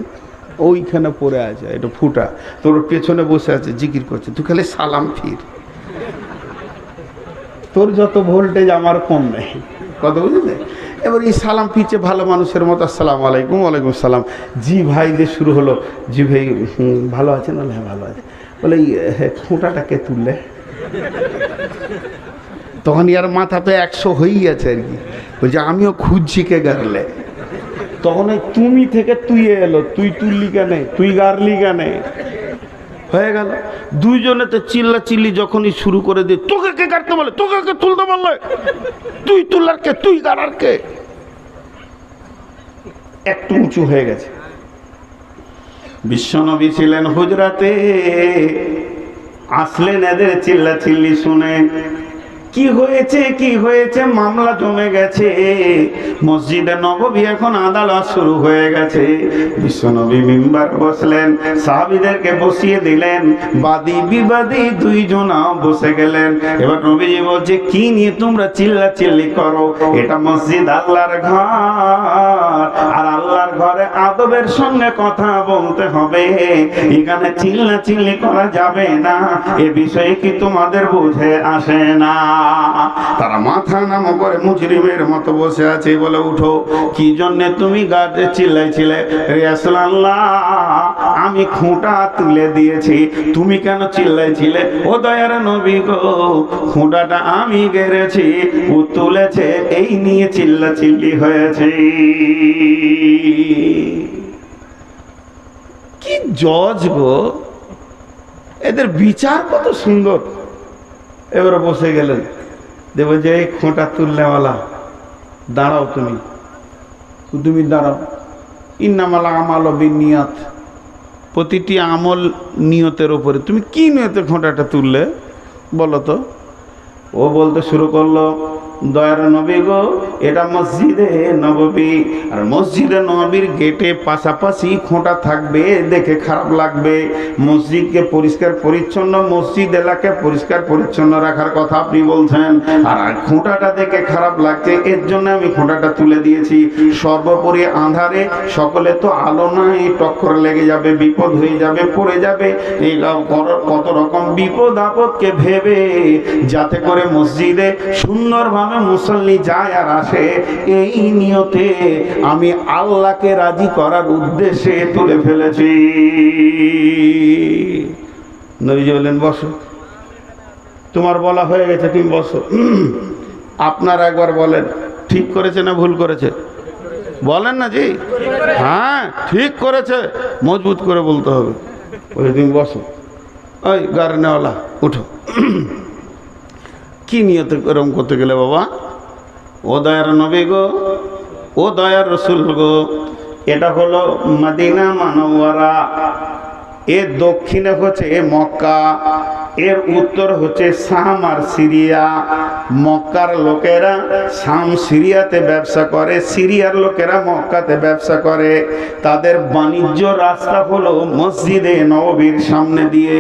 ওইখানে পড়ে আছে, এটা ফুটা, তোর পেছনে বসে আছে, জিকির করছে, তুই খালি সালাম ফির, তোর যত ভোল্টেজ আমার কম নেই, কথা বুঝলে? এবার এই সালাম ফিরছে ভালো মানুষের মতো, আসসালামু আলাইকুম। ওয়ালাইকুম আসসালাম। জি ভাই দিয়ে শুরু হলো। জি ভাই ভালো আছেন? হ্যাঁ ভালো আছে। বলে এই খুঁটাটা কে তুললে? তখন ইয়ার মাথা তো 100 হয়েই আছে আর কি, বলছে আমিও খুঁজছি কে গাড়লে। তখন এই তুমি থেকে তুই এলো, তুই তুললি কেনে, তুই গারলি কেনে, হয়ে গেল। দুইজনেতে চিল্লা চিল্লি যখনই শুরু করে দিয়ে, তোকে কে কাটতে বলে, তোকে কে তুলতে বললে, তুই তুলার কে, তুই গাড়ার কে, একটু উঁচু হয়ে গেছে। বিশ্বনবী ছিলেন হুজরাতে, আসলেন এদের চিল্লা চিল্লি শুনে। কি হয়েছে, কি হয়েছে, মামলা জমে গেছে, মসজিদে নববী এখন আদালত শুরু হয়ে গেছে। বিশ্বনবী মিম্বার বসলেন, সাহাবীদেরকে বসিয়ে দিলেন, বাদী বিবাদী দুইজনা বসে গেলেন। এবার নবীজি বলছে, কি নিয়ে তোমরা চিল্লা চিল্লি করো, এটা মসজিদ আল্লাহর ঘর, আর আল্লাহর ঘরে আদবের সঙ্গে কথা বলতে হবে, এখানে চিল্লা চিল্লি করা যাবে না, এ বিষয়ে কি তোমাদের বুঝে আসে না? তারা মাথা নামো করে মুজরিমের মতো বসে আছে। বলে, উঠো, কি জন্য তুমি গায়ে চিল্লাইছিলে? রাসূলুল্লাহ, আমি খুঁটা তুলে দিয়েছি, তুমি কেন চিল্লাইছিলে? ও দয়ার নবী গো, খুঁটাটা আমি গেড়েছি, ও তুলেছে, এই নিয়ে চিল্লা চিল্লি হয়েছে। কি জজ গো, এদের বিচার কত সুন্দর। এবারে বসে গেলেন, দেব যে এই খোঁটা তুলনেওয়ালা, দাঁড়াও, তুমি দাঁড়াও। ইন্নামাল আমাল বিনিয়াত, প্রতিটি আমল নিয়তের উপরে। তুমি কি নিয়তে খোঁটাটা তুললে বলো তো? ও বলতে শুরু করলো, দয়ার নবী গো, এটা মসজিদে নববী, আর মসজিদে নববীর গেটে পাশাপাশি খোঁটা থাকবে, দেখে খারাপ লাগবে। মসজিদকে পরিষ্কার পরিচ্ছন্ন, মসজিদ এলাকায় পরিষ্কার পরিচ্ছন্ন রাখার কথা আপনি বলছেন, আর খোঁটাটা দেখে খারাপ লাগছে, এর জন্য আমি খোঁটাটা তুলে দিয়েছি। সর্বোপরি আঁধারে সকলে তো আলো নাই, টক্কর লেগে যাবে, বিপদ হয়ে যাবে, পড়ে যাবে, এই কত রকম বিপদ আপদকে ভেবে যাতে করে মসজিদে সুন্দরভাবে মুসল্লি যায় আর আসে, এই নিয়তে আমি আল্লাহকে রাজি করার উদ্দেশ্যে তুলে ফেলেছি। নবীজি বললেন, বসো, তোমার বলা হয়ে গেছে, তুমি বসো। আপনারা একবার বলেন, ঠিক করেছে না ভুল করেছে? বলেন না জি? হ্যাঁ, ঠিক করেছে, মজবুত করে বলতে হবে। বলে, তুমি বসো। ওই গাড়িওয়ালা, উঠো। কি নিয়তে এরকম করতে গেলে বাবা? ও দয়ার নবী গো, ও দয়ার রসুল গো, এটা হলো মদিনা মানওয়ারা, এর দক্ষিণে হচ্ছে মক্কা, এর উত্তর হচ্ছে শাম আর সিরিয়া। মক্কার লোকেরা শাম সিরিয়াতে ব্যবসা করে, সিরিয়ার লোকেরা মক্কাতে ব্যবসা করে। তাদের বাণিজ্য রাস্তা হলো মসজিদে নববীর সামনে দিয়ে,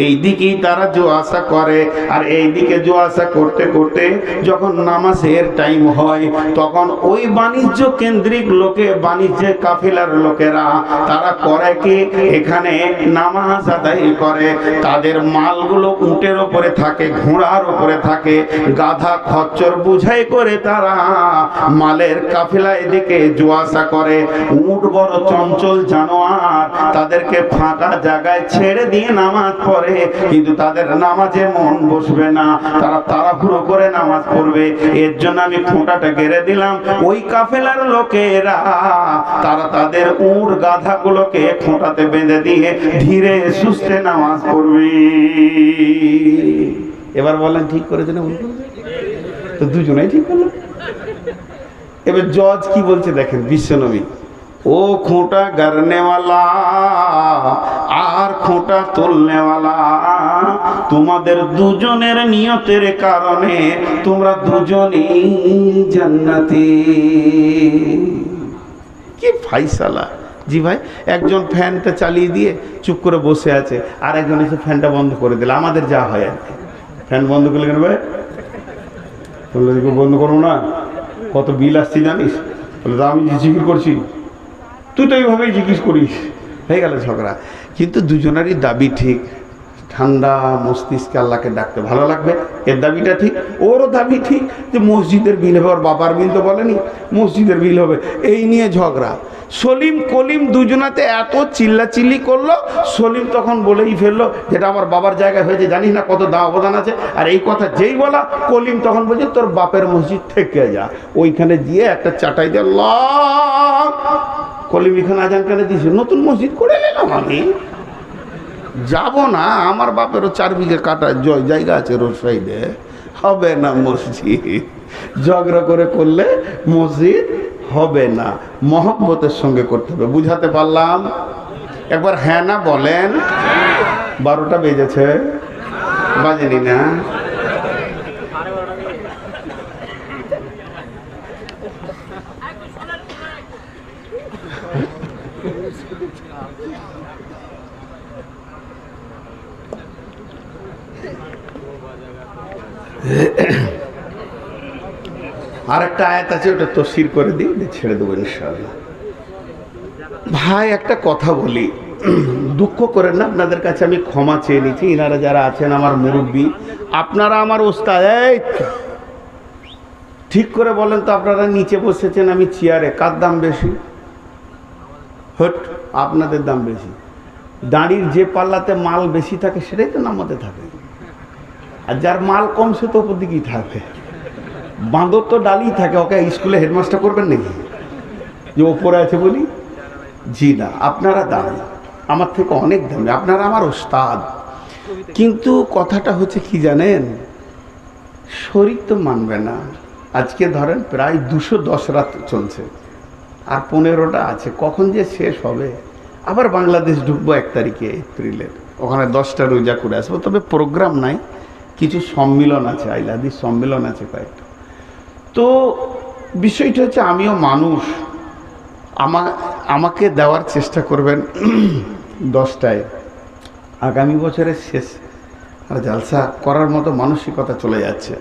এই দিকেই তারা যাওয়া আসা করে। আর এই দিকে যাওয়া আসা করতে করতে যখন নামাজের টাইম হয়, তখন ওই বাণিজ্য কেন্দ্রিক লোকে, বাণিজ্যের কাফিলার লোকেরা তারা করে কি, এখানে নামাজ আদায় করে। তাদের মালগুলো উটের ওপরে থাকে, ঘোড়ার ওপরে থাকে, গাধা খচ্চর বুঝাই করে তারা মালের কাফিলা এদিকে যাওয়া আসা করে। উট বড় চঞ্চল জানোয়ার, তাদেরকে ফাঁকা জায়গায় ছেড়ে দিয়ে নামাজ পড়ে, কিন্তু তাদের নামাজে মন বসবে না, তারা তাড়াহুড়ো করে নামাজ পড়বে। এর জন্য আমি খোঁটাটা গেড়ে দিলাম। ওই কাফেলার লোকেরা তারা তাদের উট গাধাগুলোকে খোঁটাতে বেঁধে দিয়ে ধীরে সুস্থে নামাজ পড়বে। এবার বলেন, ঠিক করেছে না ভুল করেছে? তো দুজনেই ঠিক করলো। এবার জজ কি বলছে দেখেন, বিশ্বনবী, ও খোঁটা গাড়নেওয়ালা আর খোঁটা তুলনেওয়ালা, তোমাদের দুজনের নিয়তের কারণে তোমরা দুজনেই জান্নাতি। কি ফাইসালা! জি ভাই, একজন ফ্যানটা চালিয়ে দিয়ে চুপ করে বসে আছে, আর একজন এসে ফ্যানটা বন্ধ করে দিল। আমাদের যা হয় আর কি, ফ্যান বন্ধ করলে কেন ভাই? বললো, বন্ধ করবো না, কত বিল আসছে জানিস? বলে, আমি জিজ্ঞেস করছি, তুই তো এইভাবেই জিজ্ঞেস করিস। হয়ে গেল ঝগড়া। কিন্তু দুজনেরই দাবি ঠিক, ঠান্ডা মস্তিষ্কে আল্লাহকে ডাকতে ভালো লাগবে, এর দাবিটা ঠিক। ওরও দাবি ঠিক যে মসজিদের বিল হবে, ওর বাবার বিল তো বলেনি, মসজিদের বিল হবে, এই নিয়ে ঝগড়া। সলিম কলিম দুজনাতে এত চিল্লাচিল্লি করলো, সলিম তখন বলেই ফেললো যেটা আমার বাবার জায়গায় হয়েছে, জানিস না কত দাম অবদান আছে। আর এই কথা যেই বলা, কলিম তখন বলছে তোর বাপের মসজিদ থেকে যা, ওইখানে গিয়ে একটা চাটাই দিয়ে আল্লাহ। কলিম এখানে আজান কেন দিয়েছে? নতুন মসজিদ করে নিলাম আমি, যাব না, আমার বাপেরও 4 বিঘে কাটা জায়গা আছে রোড সাইডে, হবে না মসজিদ। ঝগড়া করে করলে মসজিদ হবে না, মহব্বতের সঙ্গে করতে হবে। বুঝাতে পারলাম? একবার হ্যাঁ না বলেন। 12টা বেজেছে, বাজেনি না? আর একটা আয়াত আছে, ওটা তফসির করে দিই, ছেড়ে দেবো ইনশাআল্লাহ। ভাই একটা কথা বলি, দুঃখ করেন না, আপনাদের কাছে আমি ক্ষমা চেয়ে নিচ্ছি। ইনারা যারা আছেন আমার মুরব্বী, আপনারা আমার ওস্তাদ, এই ঠিক করে বলেন তো, আপনারা নিচে বসেছেন, আমি চেয়ারে, কার দাম বেশি? হট, আপনাদের দাম বেশি। দাঁড়ির যে পাল্লাতে মাল বেশি থাকে সেটাই তো নামাতে থাকে, আর যার মাল কম সে তো ওপর দিকেই থাকবে। বাঁদর তো ডালেই থাকে, ওকে স্কুলে হেডমাস্টার করবেন নাকি যে ওপরে আছে বলি? জি না, আপনারা দামি, আমার থেকে অনেক দামি, আপনারা আমার ওস্তাদ। কিন্তু কথাটা হচ্ছে কি জানেন, শরীর তো মানবে না। আজকে ধরেন প্রায় 210 রাত চলছে, আর 15টা আছে, কখন যে শেষ হবে। আবার বাংলাদেশ ঢুকবো 1 তারিখে এপ্রিলের, ওখানে 10টা রোজা করে আসবো। তবে প্রোগ্রাম নাই, কিছু সম্মিলন আছে, আইলাদি সম্মিলন আছে কয়েকটা। তো বিষয়টা হচ্ছে আমিও মানুষ, আমাকে দেওয়ার চেষ্টা করবেন 10টায়, আগামী বছরের শেষ আর জালসা করার মতো মানসিকতা চলে যাচ্ছে।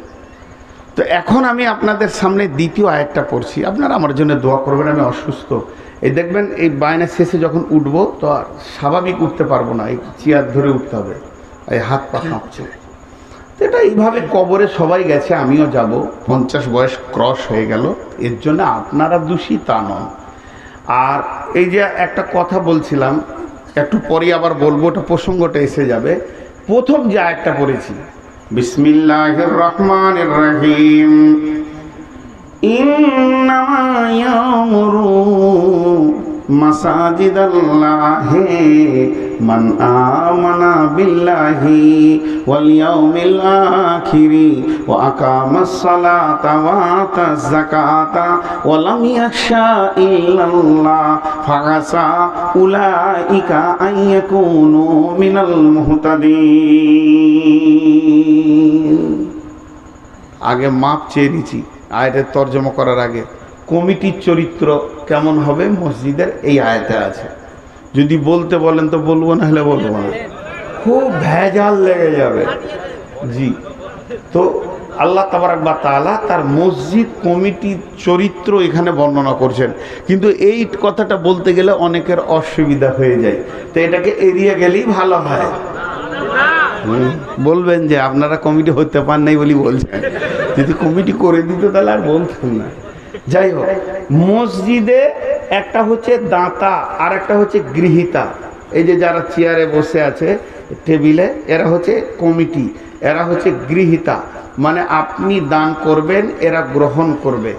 তো এখন আমি আপনাদের সামনে দ্বিতীয় আয়াতটা পড়ছি, আপনারা আমার জন্য দোয়া করবেন। আমি অসুস্থ, এই দেখবেন এই বায়না শেষে যখন উঠবো তো আর স্বাভাবিক উঠতে পারবো না, এই চেয়ার ধরে উঠতে হবে, এই হাত পা কাঁপছে। তো এটা এইভাবে কবরে সবাই গেছে, আমিও যাব, 50 বয়স ক্রস হয়ে গেল, এর জন্য আপনারা দোষী তা নন। আর এই যে একটা কথা বলছিলাম, একটু পরে আবার বলবো, ওটা প্রসঙ্গটা এসে যাবে। প্রথম যে আয়াতটা পড়েছি, বিসমিল্লাহির রহমানির রহিম, ইন্নামা ইয়ামুরু মাসাজিদাল্লাহি মান আমানা বিল্লাহি ওয়াল ইয়াউমিল আখিরি ওয়া আকামাস সালাতা ওয়া আতাজ যাকাতা ওয়া লাম ইয়াখশা ইল্লাল্লাহ ফাআসা উলাইকা আইয়াকুনু মিনাল মুহতাদিন। আগে মাপ চেয়ে দিচ্ছি আয়াতের তর্জমা করার আগে, কমিটির চরিত্র কেমন হবে মসজিদের এই আয়াতে আছে। যদি বলতে বলেন তো বলবো, না হলে বলবো না, খুব ভেজাল লেগে যাবে। জি, তো আল্লাহ তাবারাক ওয়া তাআলা তার মসজিদ কমিটির চরিত্র এখানে বর্ণনা করছেন। কিন্তু এই কথাটা বলতে গেলে অনেকের অসুবিধা হয়ে যায়, তো এটাকে এড়িয়ে গেলেই ভালো হয়। বলবেন যে আপনারা কমিটি হতে পার নাই বলি বলছেন, যদি কমিটি করে দিত তাহলে আর বলতেন না। যাই হোক, মসজিদে একটা হচ্ছে দাতা আর একটা হচ্ছে গৃহীতা। এই যে যারা চেয়ারে বসে আছে টেবিলে, এরা হচ্ছে কমিটি, এরা হচ্ছে গৃহীতা, মানে আপনি দান করবেন, এরা গ্রহণ করবে।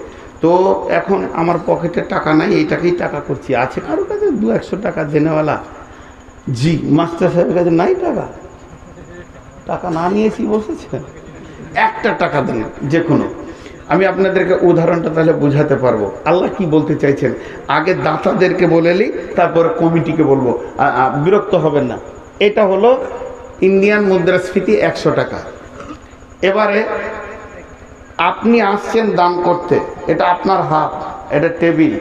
তো এখন আমার পকেটে টাকা নাই, এইটাকেই টাকা করছি। আছে কারোর কাছে 200-100 টাকা জেনেওয়ালা? জি, মাস্টার সাহেবের কাছে নাই টাকা, টাকা না নিয়েছি বসেছেন, একটা টাকা দেন যে কোনো। আমি আপনাদেরকে উদাহরণটা তাহলে বুঝাতে পারবো আল্লাহ কি বলতে চাইছেন। আগে দাতাদেরকে বলেলি, তারপরে কমিটিকে বলবো, বিরক্ত হবেন না। এটা হলো ইন্ডিয়ান মুদ্রাস্ফীতি 100 টাকা। এবারে আপনি আসছেন দান করতে, এটা আপনার হাত, এটা টেবিল,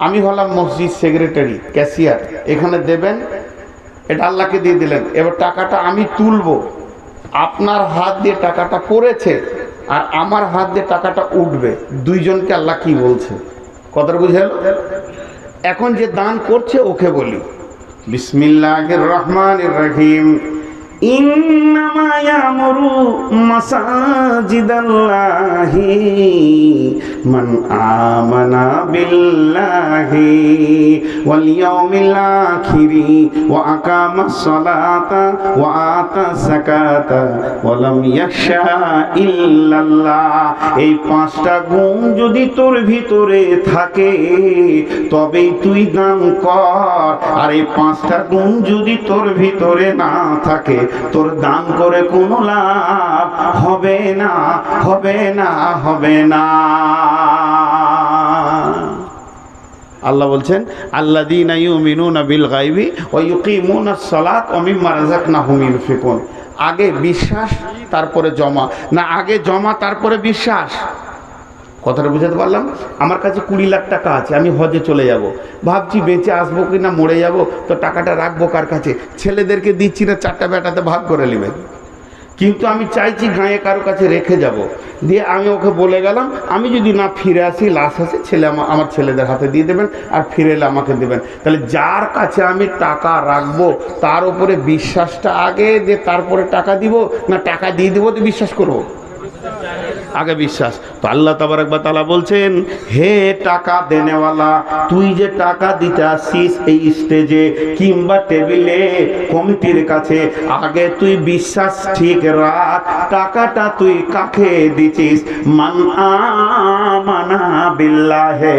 আমি হলাম মসজিদ সেক্রেটারি, ক্যাশিয়ার, এখানে দেবেন, এটা আল্লাহকে দিয়ে দিলেন। এবার টাকাটা আমি তুলবো, আপনার হাত দিয়ে টাকাটা পড়েছে আর আমার হাত দিয়ে টাকাটা উঠবে, দুইজনকে আল্লাহ কি বলছে কথাটা বুঝেল? এখন যে দান করছে ওকে বলি, বিসমিল্লাহির রহমানির রহিম, ইন্নামা ইয়ামুরু মাসাজিদাল্লাহি মান আমানা বিল্লাহি ওয়াল ইয়াউমিল আখিরি ওয়া আকামাস সালাতা ওয়া আতাস যাকাতা ওয়া লাম ইয়াখশা ইল্লাল্লাহ। এই পাঁচটা গুণ যদি তোর ভিতরে থাকে তবেই তুই দান কর। আর এই পাঁচটা গুণ যদি তোর ভিতরে না থাকে তোর দান করে কোনো লাভ হবে না, হবে না, হবে না। আল্লাহ বলছেন আল্লাযীনা ইউমিনুনা বিল গায়বি ওয়া ইউকিমুনাস সালাত ওয়া মিম্মা রাযাকনাহুম ইউনফিকুন। আগে বিশ্বাস তারপরে জমা, না আগে জমা তারপরে বিশ্বাস। কথাটা বুঝাতে পারলাম? আমার কাছে 20 লাখ টাকা আছে, আমি হজে চলে যাব, ভাবছি বেঁচে আসবো কি না মরে যাব, তো টাকাটা রাখবো কার কাছে? ছেলেদেরকে দিচ্ছি না, 4টা বেটাতে ভাগ করে নেবে। কিন্তু আমি চাইছি গাঁয়ে কারো কাছে রেখে যাব, দিয়ে আমি ওকে বলে গেলাম আমি যদি না ফিরে আসি লাশ আছে ছেলে আমার ছেলেদের হাতে দিয়ে দেবেন, আর ফিরে এলে আমাকে দেবেন। তাহলে যার কাছে আমি টাকা রাখবো তার উপরে বিশ্বাসটা আগে, যে তারপরে টাকা দিব, না টাকা দিয়ে দেবো তো বিশ্বাস করবো? আগে বিশ্বাস। তো আল্লাহ তাবারক ওয়া তাআলা বলছেন, হে টাকা দেনেওয়ালা, তুই যে টাকা দিতে আসিস এই স্টেজে কিংবা টেবিলে কমিটির কাছে, আগে তুই বিশ্বাস ঠিক রাখ টাকাটা তুই কাকে দিছিস। মান আমানা বিল্লাহে,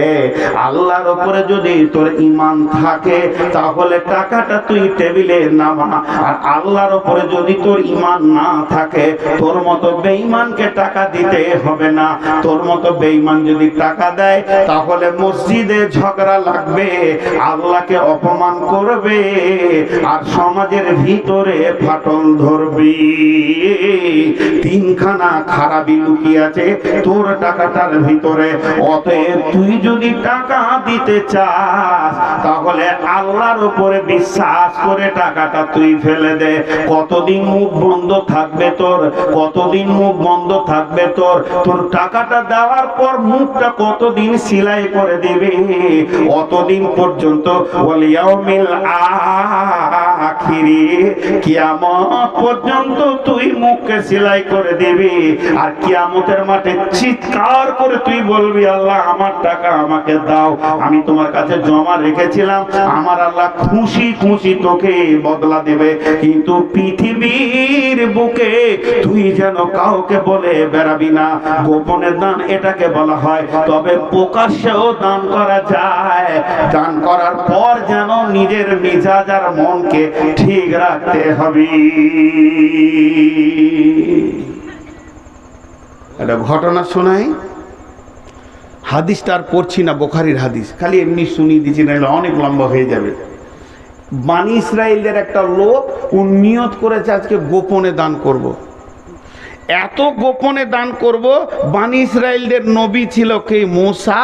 আল্লাহর উপরে যদি তোর ঈমান থাকে তাহলে টাকাটা তুই টেবিলে নামা। আর আল্লাহর উপরে যদি তোর ঈমান না থাকে তোর মতো বেঈমানকে টাকা দিতে হবে না। তোর মতো বেঈমান যদি টাকা দেয় তাহলে মসজিদে ঝগড়া লাগবে, আল্লাহকে অপমান করবে, আর সমাজের ভিতরে ফাটল ধরবি। তিনখানা খারাপি লুকিয়ে আছে তোর টাকাটার ভিতরে। অতএব তুই যদি টাকা দিতে চাস তাহলে আল্লাহর উপরে বিশ্বাস করে টাকাটা তুই ফেলে দে। কতদিন মুখ বন্ধ থাকবে তোর? কতদিন মুখ বন্ধ থাকবে তোর? তোর টাকাটা দেওয়ার পর মুখটা কতদিন সিলাই করে দিবে? অতদিন পর্যন্ত ওয়াল ইয়াউমিল আখিরি, কিয়ামত পর্যন্ত তুই মুখকে সিলাই করে দিবি। আর কিয়ামতের মাঠে চিৎকার করে তুই বলবি, আল্লাহ আমার টাকা আমাকে দাও, আমি তোমার কাছে জমা রেখেছিলাম। আমার আল্লাহ খুশি খুশি তোকে বদলা দেবে। কিন্তু পৃথিবীর বুকে তুই যেন কাউকে বলে বেড়াবি না। গোপনে দান এটাকে বলা হয়, তবে প্রকাশ্যেও দান করা যায়। দান করার পর যেন নিজের মিজাজ আর মনকে ঠিক রাখতে হবে। একটা ঘটনা শোনাই, হাদিসটা আর পড়ছি না, বুখারীর হাদিস, খালি এমনি শুনিয়ে দিচ্ছি, না অনেক লম্বা হয়ে যাবে। বানি ইসরায়েলের একটা লোক ও নিয়ত করেছে আজকে গোপনে দান করব। এত গোপনে দান করব, বানি ইসরায়েলদের নবী ছিল কে? মূসা।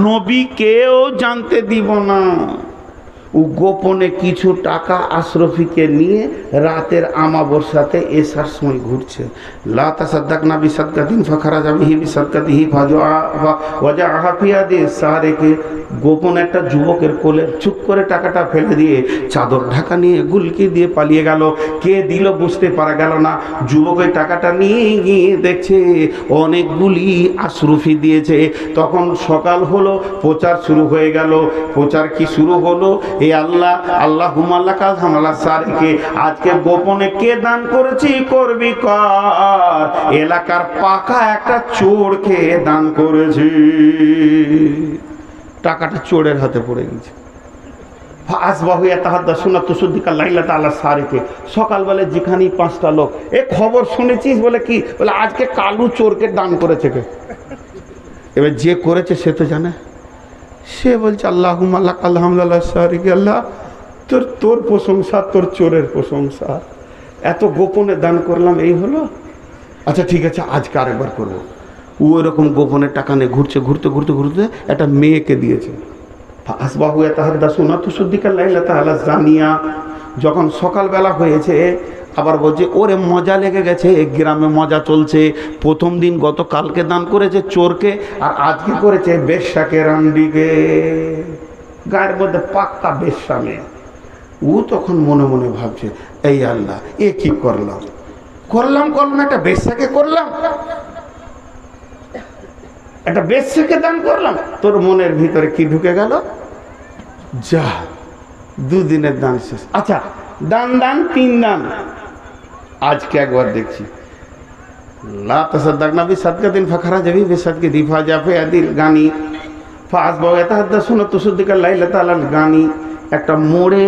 নবী কেউ জানতে দিব না। ও গোপনে কিছু টাকা আশরফিকে নিয়ে রাতের আমাবস্যাতে এসার সময় ঘুরছে। লা তাসাদ্দাকনা বিসাদকাতিন ফাখারাজা বিহি বিসাদকাতিহি ফাওয়াজাআহা ফি ইয়াদি সারিকে। গোপন একটা যুবকের কোলে চুপ করে টাকাটা ফেলে দিয়ে চাদর ঢাকা নিয়ে গুলকি দিয়ে পালিয়ে গেল। কে দিল বুঝতে পারা গেল না। যুবক ওই টাকাটা নিয়ে গিয়ে দেখছে অনেকগুলি আশরফি দিয়েছে। তখন সকাল হলো, প্রচার শুরু হয়ে গেল। প্রচার কি শুরু হলো? এই আল্লাহ আল্লাহুম্মা লাকা হামলা সারিকে, আজকে গোপনে কে দান করেছি করবি কর। এলাকার পাকা একটা চোরকে দান করেছি। টাকাটা চোরের হাতে পড়ে গেছে। সকালবেলা যেখানেই 5টা লোক, এ খবর শুনেছিস? বলে কি? বলে আজকে কালু চোরকে দান করেছে। কে? এবার যে করেছে সে তো জানে। সে বলছে আল্লাহুম্মা লাকাল হামদু আলা সারিকে, আল্লাহ তোর প্রশংসা, তোর চোরের প্রশংসা। এত গোপনে দান করলাম, এই হলো। আচ্ছা ঠিক আছে, আজকে আরেকবার করবো। ও এরকম গোপনে টাকা নিয়ে ঘুরছে, ঘুরতে ঘুরতে ঘুরতে একটা মেয়েকে দিয়েছে। আসবাহু ইয়াতাহাদ্দাসুনা তুসদ্দিকাল লাইলাতা আলা জানিয়া। যখন সকালবেলা হয়েছে আবার বলছে ওরে মজা লেগে গেছে, গ্রামে মজা চলছে। প্রথম দিন গতকালকে দান করেছে চোরকে, আর আজকে করেছে বেশ্যাকে, রান্ডিকে। গায়ের মধ্যে পাক্কা বেশ্যা মেয়ে। ও তখন মনে মনে ভাবছে, এই আল্লাহ এ কি করলাম? করলাম একটা বেশ্যাকে করলাম, একটা বেশ্যাকে দান করলাম, তোর মনের ভিতরে কি ঢুকে গেল? যা, দুদিনের দান শেষ। আচ্ছা, দান 3 দান। আজকে একবার দেখছি লা তাসাদ্দাকনা বিসাদকাতিন ফাখরাজা বিসাদকি দিফা জাফে আদিল গানি ফাসবাউ ইয়াতাহাদ্দাসুনা তুসাদ্দিকা লাইলাতা আলাল গানি। একটা মোড়ে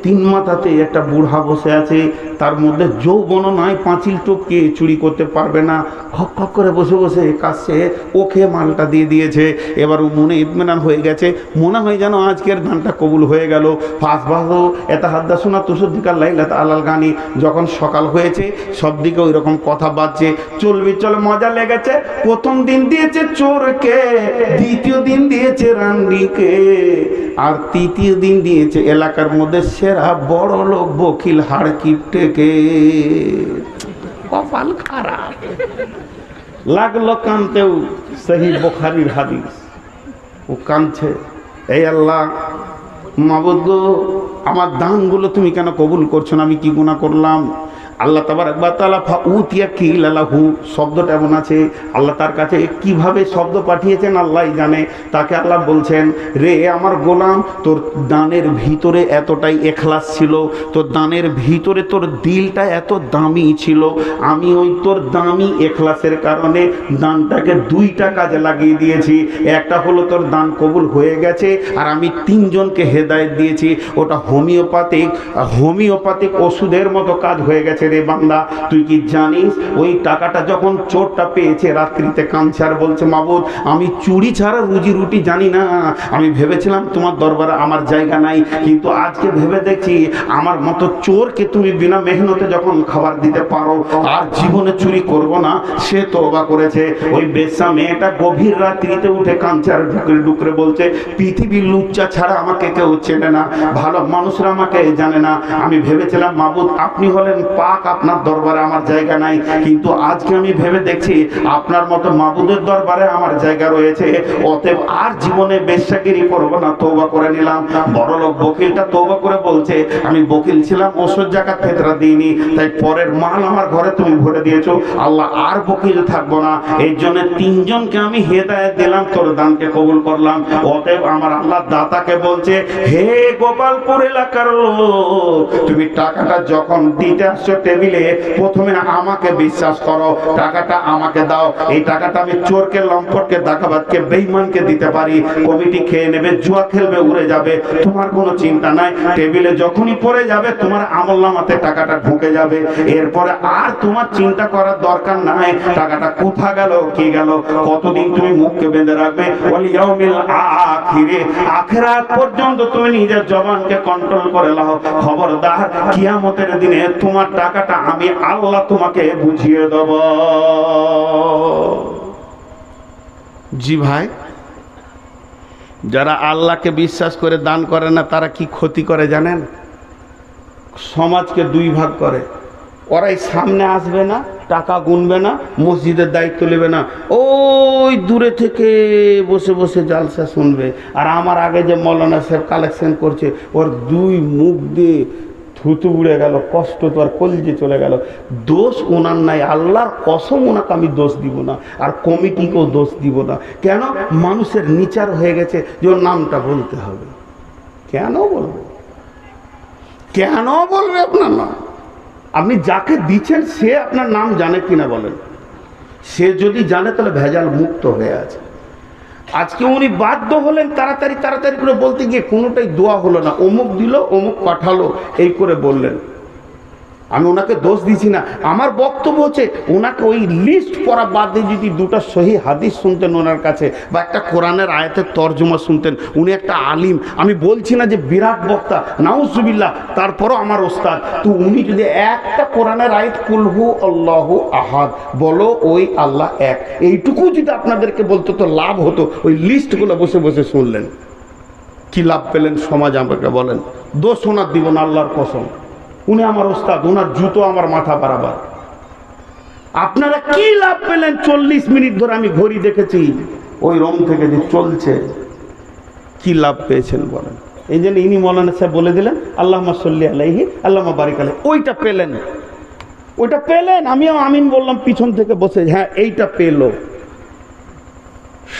3 মাথাতে একটা বুড়া বসে আছে, তার মধ্যে যৌবনও নাই, পাঁচিল টপকে চুরি করতে পারবে না, খক খক করে বসে বসে কাছে ওকে মালটা দিয়ে দিয়েছে। এবার মনে ইতমিনান হয়ে গেছে, মনে হয় যেন আজকের ধানটা কবুল হয়ে গেল। ফাসবাহু ইয়াতাহাদ্দাসুনা তুসাদ্দিকা লাইলাতা আলাল গানি। যখন সকাল হয়েছে সব দিকে ওই রকম কথা বাজছে, চলে মজা লেগেছে। প্রথম দিন দিয়েছে চোরকে, দ্বিতীয় দিন দিয়েছে রান্ডিকে, আর তৃতীয় দিন দিয়েছে এলাকার মধ্যে সেরা বড় লোক বকিল হাড় কিপটেকে। কপাল খারাপ লাগলো কানতেও। সহি বুখারীর হাদিস, ও কাঁদছে, এই আল্লাহ মাবুদ গো, আমার দানগুলো তুমি কেন কবুল করছো না? আমি কি গুনাহ করলাম? আল্লাহ তাবারক ওয়া তাআলা ফাউতিয়া কিলা লাহু শব্দটা এমন আছে, আল্লাহ তার কাছে কিভাবে শব্দ পাঠিয়েছেন আল্লাহই জানে। তাকে আল্লাহ বলছেন, রে আমার গোলাম, তোর দানের ভিতরে এতটাই ইখলাস ছিল, তোর দানের ভিতরে তোর দিলটা এত দামি ছিল, আমি ওই তোর দামি ইখলাসের কারণে দানটাকে 2টা কাজে লাগিয়ে দিয়েছি। একটা হলো তোর দান কবুল হয়ে গেছে, আর আমি 3 জনকে হেদায়েত দিয়েছি। ওটা হোমিওপ্যাথিক ওষুধের মতো কাজ হয়ে গেছে। রে বান্দা, তুই কি জানিস ওই টাকাটা যখন চোরটা পেয়েছে রাত্রিতে কাঁদছে আর বলছে, মাবুদ আমি চুরি ছাড়া রুজি রুটি জানি না, আমি ভেবেছিলাম তোমার দরবারে আমার জায়গা নাই, কিন্তু আজকে ভেবে দেখছি আমার মতো চোরকে তুমি বিনা মেহনতে যখন খাবার দিতে পারো, আর জীবনে চুরি করব না, সে তওবা করেছে। ওই বেশ্যা মেয়েটা গভীর রাত্রিতে উঠে কাঁদছে আর ডুকরে বলছে, পৃথিবীর লুচ্চা ছাড়া আমাকে কেউ চেনে না, ভালো মানুষরা আমাকে জানে না। আমি ভেবেছিলাম মাবুদ আপনি হলেন পাক, আপনার দরবারে আমার জায়গা নাই, কিন্তু আজকে আমি ভেবে দেখছি আপনার মতো মাবুদের দরবারে আমার জায়গা রয়েছে, অতএব আর জীবনে বেশ্যাগিরি করব না, তওবা করে নিলাম। বড়লোক বকিলটা তওবা করে বলছে, আমি বকিল ছিলাম, ওষুধ জাকাত ফিতরা দিইনি, তাই পরের মাল আমার ঘরে তুমি ভরে দিয়েছো, আল্লাহ আর বকিল থাকবো না, এই জন্য 3 জনকে আমি হেদায়েত দিলাম, তোর দানকে কবুল করলাম। অতএব আমার আল্লাহ দাতাকে বলছে, হে গোপালপুর এলাকার লোক, তুমি টাকাটা যখন দিতে আসছো টেবিলে, প্রথমে আমাকে বিশ্বাস করো, টাকাটা আমাকে দাও। এই টাকাটা আমি চোরকে, লম্পটকে, ডাকাতকে, বেঈমানকে দিতে পারি, কমিটি খেয়ে নেবে, জুয়া খেলবে, উড়ে যাবে, তোমার কোনো চিন্তা নাই। টেবিলে যখনই পড়ে যাবে তোমার আমলনামাতে টাকাটা ঢুকে যাবে, এরপরে আর তোমার চিন্তা করার দরকার নাই টাকাটা কোথা গেল, কি গেল, কতদিন তুমি মুখকে বেঁধে রাখবে। ওয়াল ইয়াউমিল আখিরে, আখিরাত পর্যন্ত তুমি নিজের জবানকে কন্ট্রোল করে নাও। খবরদার কিয়ামতের দিনে তোমার টাকাটা আমি আল্লাহ তোমাকে বুঝিয়ে দেব। জি ভাই, যারা আল্লাহকে বিশ্বাস করে দান করে না তারা কি ক্ষতি করে জানেন? সমাজকে 2 ভাগ করে। ওরাই সামনে আসবে না, টাকা গুনবে না, মসজিদের দায়িত্ব নেবে না, ওই দূরে থেকে বসে বসে জালসা শুনবে। আর আমার আগে যে মৌলানা সাহেব কালেকশন করছে, ওর 2 মুখ দিয়ে থুতু উড়ে গেল, কষ্ট তো আর কলজে চলে গেল। দোষ ওনার নাই, আল্লাহর কসম ওনাকে আমি দোষ দিব না, আর কমিটিকেও দোষ দিব না। কেন? মানুষের নিচার হয়ে গেছে যে ওর নামটা বলতে হবে। কেন বলবে? কেন বলবে আপনার নাম? আপনি যাকে দিচ্ছেন সে আপনার নাম জানে কিনা বলেন? সে যদি জানে তাহলে ভেজাল মুক্ত হয়ে আছে। আজকে উনি বাধ্য হলেন তাড়াতাড়ি করে বলতে গিয়ে, কোনোটাই দোয়া হলো না, অমুক দিল, অমুক পাঠালো, এই করে বললেন। আমি ওনাকে দোষ দিছি না, আমার বক্তব্য হচ্ছে ওনাকে ওই লিস্ট পড়া বাদ দিয়ে যদি 2টা সহি হাদিস শুনতেন ওনার কাছে, বা একটা কোরআনের আয়াতের তর্জমা শুনতেন, উনি একটা আলিম, আমি বলছি না যে বিরাট বক্তা, নাউজুবিল্লাহ, তারপরও আমার ওস্তাদ, তো উনি যদি একটা কোরআনের আয়াত কুলহু আল্লাহু আহাদ বলো, ওই আল্লাহ এক, এইটুকু যদি আপনাদেরকে বলতো তো লাভ হতো। ওই লিস্টগুলো বসে বসে শুনলেন, কি লাভ পেলেন? সমাজ আমাকে বলেন। দোষ ওনার দিব না, আল্লাহর কসম, উনি আমার ওস্তাদ, ওনার জুতো আমার মাথা বরাবর। আপনারা কি লাভ পেলেন? 40 মিনিট ধরে আমি ঘড়ি দেখেছি ওই রুম থেকে যে চলছে, কি লাভ পেয়েছেন বলেন? এই জন্য ইনি মৌলানা সাহেব বলে দিলেন আল্লাহুম্মা সাল্লি আলাইহি আল্লাহুম্মা বারিক আলাইহি, ওইটা পেলেন। ওটা পেলেন, আমিও আমিন বললাম পিছন থেকে বসে, হ্যাঁ এইটা পেলো।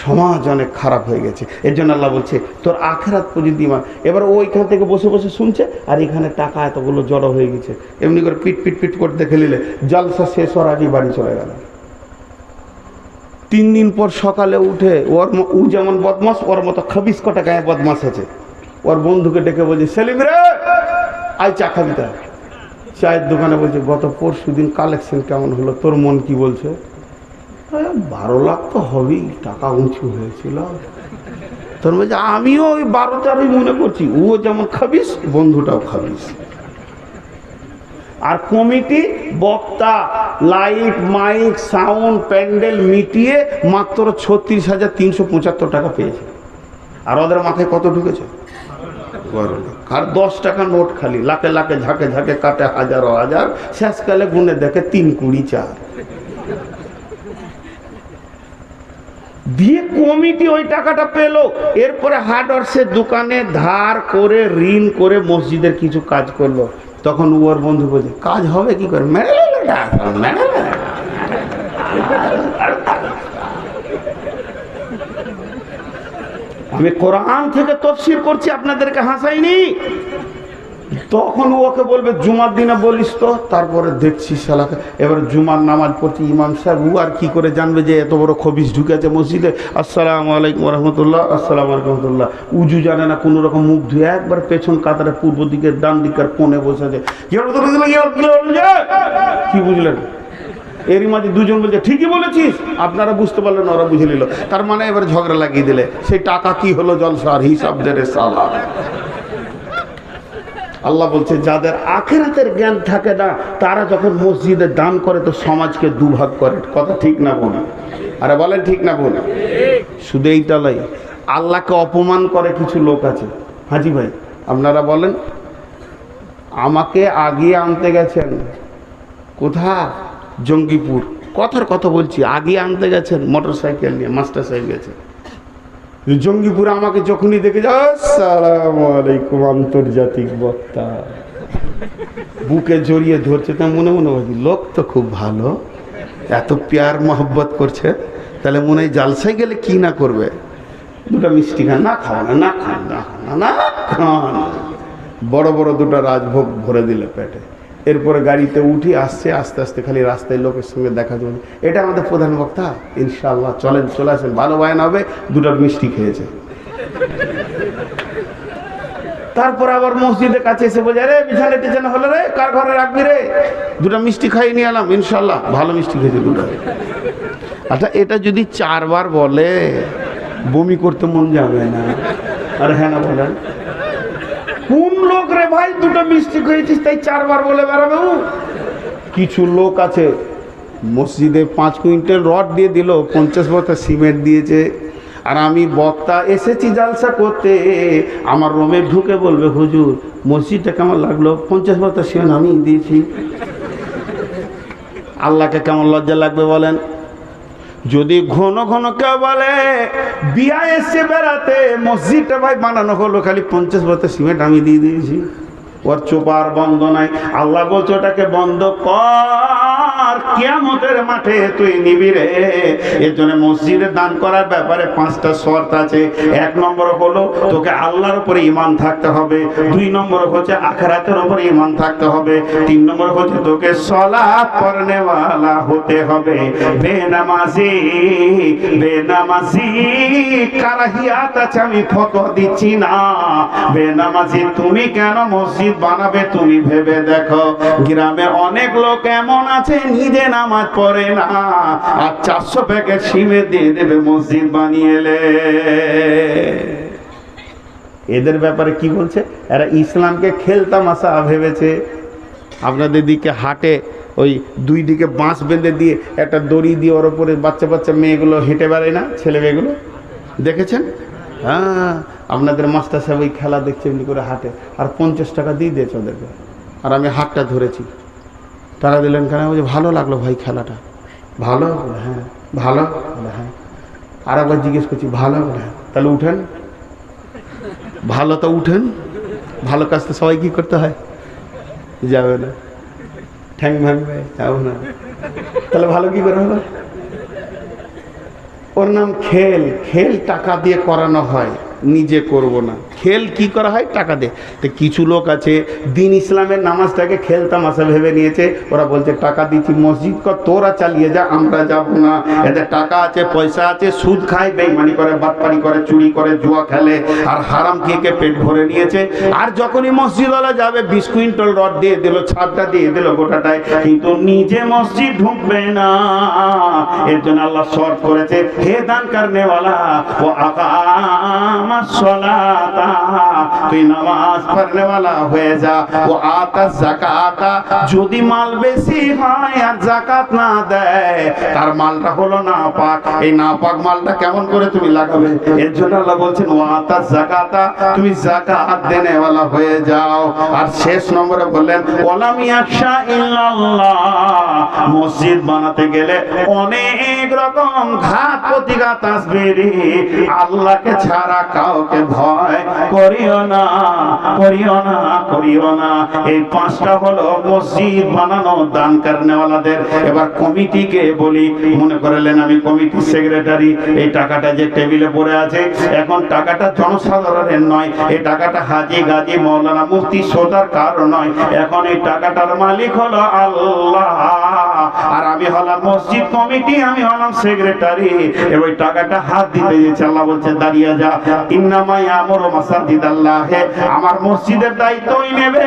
সমাজ অনেক খারাপ হয়ে গেছে। এর জন্য আল্লাহ বলছে তোর আখেরাত পর্যন্ত ইমান। এবার ওইখান থেকে বসে বসে শুনছে, আর এখানে টাকা এতগুলো জড়ো হয়ে গেছে, এমনি করে পিট পিট পিট করতে খেলিলে জলসা শেষ হওয়ার আগেই বাড়ি চলে গেল। 3 দিন পর সকালে উঠে ও যেমন বদমাস, ওর মতো 26 কটা গায়ে বদমাস আছে। ওর বন্ধুকে ডেকে বলছে, সেলিম রে আই চা খাবি? তা চায়ের দোকানে বলছে, গত পরশু দিন কালেকশন কেমন হলো, তোর মন কি বলছে? 12 লাখ তো হবেই, টাকা উঁচু হয়েছিল। তোর বলছে আমিও ওই 12-13 মনে করছি, ও যেমন খাবিস বন্ধুটাও খাবিস। আর কমিটি, বক্তা, লাইট, মাইক, সাউন্ড, প্যান্ডেল মিটিয়ে মাত্র 36,375 টাকা পেয়েছে। আর ওদের মাথায় কত ঢুকেছে? 12 লাখ। আর 10 টাকা নোট খালি লাখে লাখে ঝাঁকে ঝাঁকে কাটে, হাজারো হাজার, শেষকালে গুনে দেখে 3 কোটি 4 দিয়ে কমিটি ওই টাকাটা পেলো। এরপরে হার্ডওয়ার্সের দোকানে ধার করে ঋণ করে মসজিদের কিছু কাজ করলো। তখন ওর বন্ধু বলছে, কাজ হবে কি করে? আমি কোরআন থেকে তাফসীর করছি, আপনাদেরকে হাসাইনি। তখন ওকে বলবে জুমার দিনে বলিস তো, তারপরে দেখছি শালাকে। এবার জুমার নামাজ পড়ছি, ইমাম সাহেব ও আর কি করে জানবে যে এত বড় খবিস ঢুকেছে মসজিদে? আসসালামু আলাইকুম রহমতুল্লাহ, আসসালামু আলাইকুম রহমতুল্লাহ। উজু জানে না, কোনো রকম মুখ ধুয়ে একবার পেছন কাতারে পূর্ব দিকের ডান দিকের কোণে বসেছে। কি বুঝলেন? এরই মাঝে দুজন বলছে, ঠিকই বলেছিস। আপনারা বুঝতে পারলেন, ওরা বুঝে নিল। তার মানে এবার ঝগড়া লাগিয়ে দিলে। সেই টাকা কি হলো? জলসার হিসাব দেরে সালা। আল্লাহ বলছে যাদের আখিরাতের জ্ঞান থাকে না, তারা যখন মসজিদে দান করে তো সমাজকে দুভাগ করে। কথা ঠিক না বলি? আরে বলেন ঠিক না বলি? শুধু এইটা নয়, আল্লাহকে অপমান করে কিছু লোক আছে। হাজি ভাই আপনারা বলেন, আমাকে আগিয়ে আনতে গেছেন কোথা? জঙ্গিপুর। কথার কথা বলছি, আগিয়ে আনতে গেছেন মোটর সাইকেল নিয়ে, মাস্টার সাহেব গেছে জঙ্গিপুরে। আমাকে যখনই দেখে যাও, আসসালামু আলাইকুম, আন্তর্জাতিক বক্তা, বুকে জড়িয়ে ধরছে। তা মনে মনে ভাবি, লোক তো খুব ভালো, এত প্যার মহব্বত করছে, তাহলে মনে হয় জালসায় গেলে কি না করবে। 2টা মিষ্টি খান, না খাও না, না খান, না খান, না খান। বড় বড় 2টা রাজভোগ ভরে দিলে পেটে। এরপরে গাড়িতে উঠি, আসছে আস্তে আস্তে, খালি রাস্তায় লোকের সঙ্গে দেখা যাবে, এটা আমাদের প্রধান বক্তা, ইনশাআল্লাহ চলেন, চলে আসেন, ভালো বায়ন হবে। 2টা মিষ্টি খেয়েছে। তারপর আবার মসজিদের কাছে এসে বলছে, রে বিছানা টিছানা হলো রে, কার ঘরে রাখবি রে? 2টা মিষ্টি খাইয়ে নিয়ে এলাম, ইনশাআল্লাহ ভালো মিষ্টি খেয়েছে 2টা। আচ্ছা, এটা যদি 4 বার বলে, বমি করতে মন যাবে না? আরে হ্যাঁ না বলেন? কোন লোক রে ভাই 2টা মিষ্টি খেয়েছিস তাই 4 বার বলে বেড়াবে? কিছু লোক আছে মসজিদে 5 কুইন্টাল রড দিয়ে দিল, 50 বস্তা সিমেন্ট দিয়েছে। আর আমি বক্তা এসেছি জালসা করতে, আমার রুমে ঢুকে বলবে, হুজুর মসজিদটা কেমন লাগলো? 50 বস্তা সিমেন্ট আমি দিয়েছি। আল্লাহকে কেমন লজ্জা লাগবে বলেন? যদি ঘন ঘন কেউ বলে বিয়া এসে বেড়াতে, মসজিদটা ভাই বানানো হলো, খালি 50 বস্তা সিমেন্ট আমি দিয়ে দিয়েছি, ওর চোপার বন্ধ নাই। আল্লাহ বলছে ওটাকে বন্ধ কর, কিয়ামতের মাঠে তুই নিবি রে। এর জন্য মসজিদে দান করার ব্যাপারে 5টা শর্ত আছে। 1 নম্বর হলো তোকে আল্লাহর উপরে ঈমান থাকতে হবে। 2 নম্বর হচ্ছে আখিরাতের উপরে ঈমান থাকতে হবে। 3 নম্বর হচ্ছে তোকে সালাত পড়নেওয়ালা হতে হবে। বেনামাজি কারাহিয়াত আছে, আমি ফতোয়া দিচ্ছি না। বেনামাজি তুমি কেন মসজিদ বানাবে? তুমি ভেবে দেখো, গ্রামে অনেক লোক এমন আছে নিজে নামাজ পড়ে না, আর 400 প্যাকেট সিমে দিয়ে দেবে মসজিদ বানিয়ে এলে। এদের ব্যাপারে কি বলছে? এরা ইসলামকে খেলতামাশা ভেবেছে। আপনাদের দিকে হাটে ওই 2 দিকে বাঁশ বেঁধে দিয়ে একটা দড়ি দিয়ে ওর উপরে বাচ্চা বাচ্চা মেয়েগুলো হেঁটে বেড়ায় না, ছেলে মেয়েগুলো দেখেছেন? হ্যাঁ, আপনাদের মাস্টার সাহেব ওই খেলা দেখছে এমনি করে হাটে, আর 50 টাকা দিয়ে দিয়েছে ওদেরকে। আর আমি হাটটা ধরেছি। টাকা দিলেন কেন? বলছে ভালো লাগলো ভাই খেলাটা। ভালো? হ্যাঁ। ভালো? হ্যাঁ। আর একবার জিজ্ঞেস করছি, ভালো? হ্যাঁ। তাহলে উঠেন। ভালো তো উঠেন, ভালো কাজ তো সবাই কি করতে হয়, যাবে না। ঠ্যাং ভাঙবে, যাও না। তাহলে ভালো কি করে হলো? ওর নাম খেল। খেল টাকা দিয়ে করানো হয়, নিজে করব না। খেল কি করা হয়? টাকা দিয়ে। তো কিছু লোক আছে দিন ইসলামের নামাজটাকে খেল তামাশা ভেবে নিয়েছে। ওরা বলছে টাকা দিচ্ছি মসজিদ কর, তোরা চালিয়ে যা, আমরা যাব না। এদের টাকা আছে, পয়সা আছে, সুদ খায়, বেঈমানি করে, বাটপারি করে, চুরি করে, জুয়া খেলে, আর হারাম খেয়ে পেট ভরে নিয়েছে। আর যখনই মসজিদওয়ালা যাবে 20 কুইন্টাল রড দিয়ে দিল, ছাদটা দিয়ে দিল গোটাটায়, কিন্তু নিজে মসজিদ ঢুকবে না। এর জন্য আল্লাহ শর্ত করেছে, হে দান করনেওয়ালা, ও আকামাস সালাতা, তুই নামাজ পড়নেওয়ালা হয়ে যা। ও আতাস যাকাতা, যদি মাল বেশি হয় আর যাকাত না দেয়, তার মালটা হলো নাপাক। এই নাপাক মালটা কেমন করে তুমি লাগাবে? এর জন্য আল্লাহ বলছেন ও আতাস যাকাতা, তুমি যাকাত দেনেওয়ালা হয়ে যাও। আর শেষ নম্বরে বললেন ওয়ালাম ইয়াখশা ইল্লাল্লাহ, মসজিদ বানাতে গেলে অনেক রকম ঘাত প্রতিঘাত আসবে রে। আল্লাহকে ছাড়া কাউকে ভয় করিও না, করিও না, করিও না। এই 5টা হলো মসজিদ বানানো দান করনেওয়ালাদের। এবার কমিটিকে বলি, মনে করলেন আমি কমিটির সেক্রেটারি, এই টাকাটা যে টেবিলে পড়ে আছে, এখন টাকাটা জনসাধারণের নয়, এই টাকাটা হাজি গাজী মৌলানা মুফতি সোদার কারো নয়। এখন এই টাকাটার মালিক হলো আল্লাহ, আর আমি হলাম মসজিদ কমিটি, আমি হলাম সেক্রেটারি। ওই টাকাটা হাত দিতে গেছে, আল্লাহ বলছে দাঁড়িয়ে যা। ইন্নামা ইয়ামুরু মাসাজিদাল্লাহে, আমার মসজিদের দায়িত্বই নেবে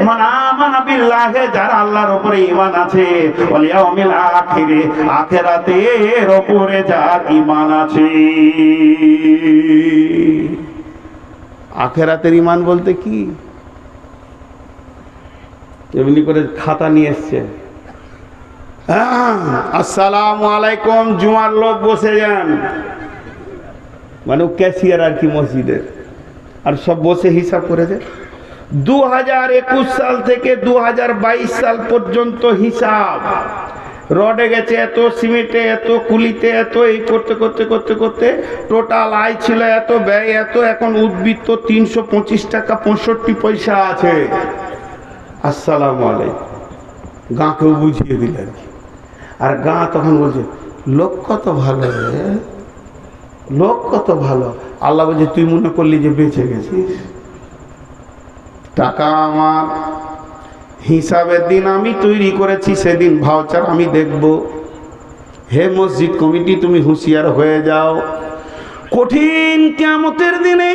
মান আমানা বিল্লাহে, যারা আল্লাহর উপরে ঈমান আছে, ওয়াল ইয়াউমিল আখিরে, আখিরাতের উপরে যার ঈমান আছে। আখিরাতের ঈমান বলতে কি? এমনি করে খাতা নিয়ে এসছে, আসসালামু আলাইকুম, জুমার লোক বসে যান, মানে ক্যাশিয়ার আর কি মসজিদের, আর সব বসে হিসাব করেছে। 2021 সাল থেকে 2022 সাল পর্যন্ত হিসাব, রডে গেছে এত, সিমেন্টে এত, কুলিতে এত, এই করতে করতে করতে করতে টোটাল আয় ছিল এত, ব্যয় এত, এখন উদ্বৃত্ত 325 টাকা 65 পয়সা আছে। আসসালামু আলাইকুম, গাঁকেও বুঝিয়ে দিলেন। আর গাঁ তখন বলছে লোক কত ভালো রে, লোক কত ভালো। আল্লাহ বলছে তুই মনে করলি যে বেঁচে গেছিস? টাকা আমার, হিসাবের দিন আমি তৈরি করেছি, সেদিন ভাউচার আমি দেখব। হে মসজিদ কমিটি, তুমি হুঁশিয়ার হয়ে যাও। কঠিন কিয়ামতের দিনে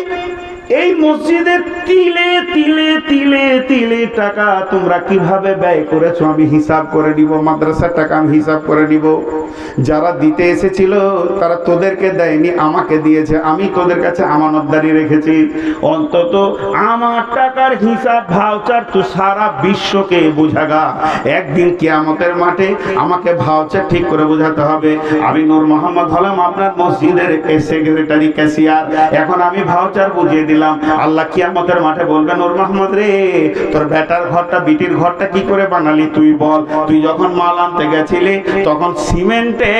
এই মসজিদের তিলে তিলে তিলে তিলে টাকা তোমরা কিভাবে ব্যয় করেছো আমি হিসাব করে নিব। মাদ্রাসার টাকা আমি হিসাব করে নিব। যারা দিতে এসেছিল তারা তোদেরকে দেয়নি, আমাকে দিয়েছে, আমি তোদের কাছে আমানতদারি রেখেছি। অন্তত আমার টাকার হিসাব ভাউচার তো সারা বিশ্বকে বোঝাগা। একদিন কিয়ামতের মাঠে আমাকে ভাউচার ঠিক করে বোঝাতে হবে। আমি নূর মোহাম্মদ হলাম আপনার মসজিদের সেক্রেটারি, ক্যাশিয়ার। এখন আমি ভাউচার বুঝিয়ে দিলাম। আল্লাহ কিয়ামতের মাঠে বলবেন নূর মোহাম্মদ রে, তোর বেটার ঘরটা বিটির ঘরটা কি করে বানালি তুই বল। তুই যখন মাল আনতে গেছিলি তখন সিমেন্টে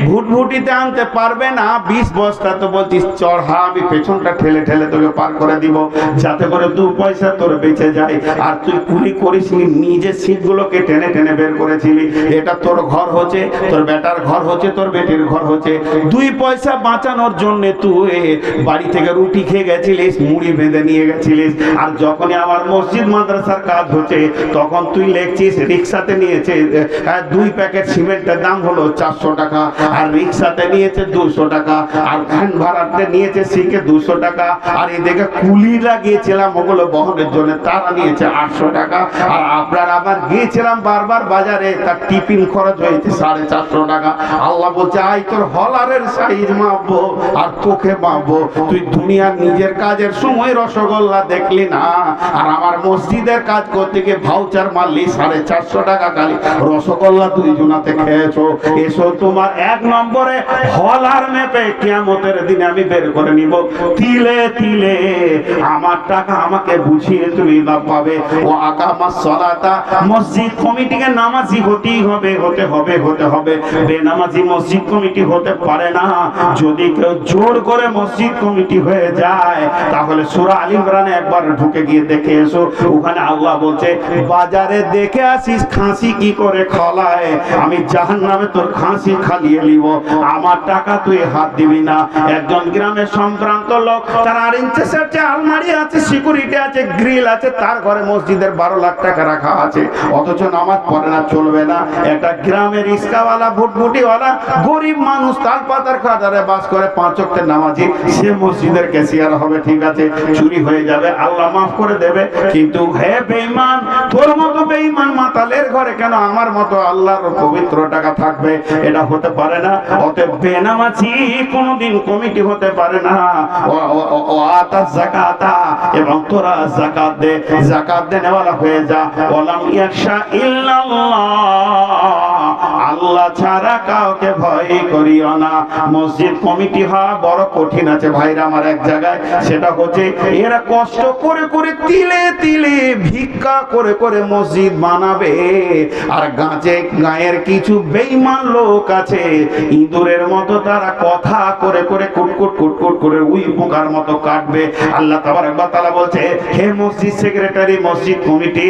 ভুটভুটিতে আনতে পারবে না 20 বস্তা, তো বলছিস চড়হা, আমি পেছনটা ঠেলে ঠেলে তোকে পার করে দিব, যাতে করে 2 পয়সা তোর বেঁচে যায়। আর তুই কুলি করিসনি, নিজে সিটগুলোকে টেনে টেনে বের করেছিলি। এটা তোর ঘর হচ্ছে, তোর বেটার ঘর হচ্ছে, তোর বেটির ঘর হচ্ছে। 2 পয়সা বাঁচানোর জন্য তুই বাড়ি থেকে রুটি খেয়ে গেছিলিস, মুড়ি বেঁধে নিয়ে গেছিলিস। আর যখনই আমার মসজিদ মাদ্রাসার কাজ হচ্ছে তখন তুই লেখছিস রিক্সাতে নিয়েছে 2 প্যাকেট সিমেন্টের দাম হলো 400 টাকা, আর রিক্সাতে নিয়েছে 200 টাকা, আর ভ্যান ভাড়াতে নিয়েছে সিকে 200 টাকা, আর এদিকে কুলি লাগিয়েছিলাম ওগুলো বহনের জন্য, তারা নিয়েছে 800 টাকা। আর আপনার আবার গিয়েছিলাম বারবার বাজারে, তার টিফিন খরচ হয়েছে 450 টাকা। আল্লাহ বলছে আই তোর হলারের সাইজ মাপবো আর তোকে মাপবো। তুই দুনিয়ার নিজের কাজের সময় রসগোল্লা দেখলি না, আর আমার মসজিদের কাজ করতে গিয়ে ভাউচার মারলি 450 টাকা, খালি রসগোল্লা 2 জনাতে খেয়েছো। এ এসো তোমার 1 নম্বরে হলার মেপে কিয়ামতের দিনে আমি বের করে নিব, তিলে তিলে আমার টাকা আমাকে বুঝিয়ে তুমি না পাবে। ও আকামাস সালাতা, মসজিদ কমিটিকে নামাজি হতেই হবে, হতে হবে, হতে হবে। বেনামাজি মসজিদ কমিটি হতে পারে না। যদি কেউ জোর করে মসজিদ কমিটি হয়ে যায়, তাহলে সূরা আল ইমরানে একবার ঢুকে গিয়ে দেখে এসো। ওখানে আল্লাহ বলছে, বাজারে দেখে আসিস খাসি কি করে খলায়, আমি জাহান্নামে তোর খাসি খালিয়ে নিব, আমার টাকা তুই হাত দিবি না। একজন গ্রামের সম্ভ্রান্ত লোক, তার 8 ইঞ্চি সেটে আলমারি আছে, সিকিউরিটি আছে, গ্রিল আছে, তার ঘরে মসজিদের 12 লাখ টাকা রাখা আছে, অথচ নামাজ পড়ে না, চলবে না। একটা গ্রামের রিস্কাওয়ালা, ভুটভুটিওয়ালা, গরিব মানুষ, তাল পাতার খাদারে বাস করে, 5 ওয়াক্তের নামাজি, সে মসজিদের ক্যাশিয়ার হবে, ঠিক আছে, চুরি হয়ে যাবে, আল্লাহ মাফ করে দেবে। কিন্তু হে বেঈমান, তোর মতো বেঈমান মাতালের ঘরে কেন আমার মতো আল্লাহর পবিত্র টাকা থাকবে? এটা হতে পারে না। অতএব বেনামাজি কোনোদিন কমিটি হতে পারে না। ও আতা যাকাতা, এবং তোরা যাকাত দে, যাকাত দেনেওয়ালা হয়ে যা। ওয়ালাম ইয়াখশা ইল্লাল্লাহ, আল্লাহ ছাড়া কাউকে ভয় করিও না। মসজিদ কমিটি হওয়া বড় কঠিন আছে ভাইরা আমার এক জায়গায়, সেটা হচ্ছে এরা কষ্ট করে করে তিলে তিলে ভিক্ষা করে করে মসজিদ বানাবে, আর গায়ের কিছু বেঈমান লোক আছে, ইঁদুরের মতো তারা কথা করে করে কুটকুট কুটকুট করে উই পোকার মতো কাটবে। আল্লাহ তাবারক ওয়া তাআলা বলছে, হে মসজিদ সেক্রেটারি, মসজিদ কমিটি,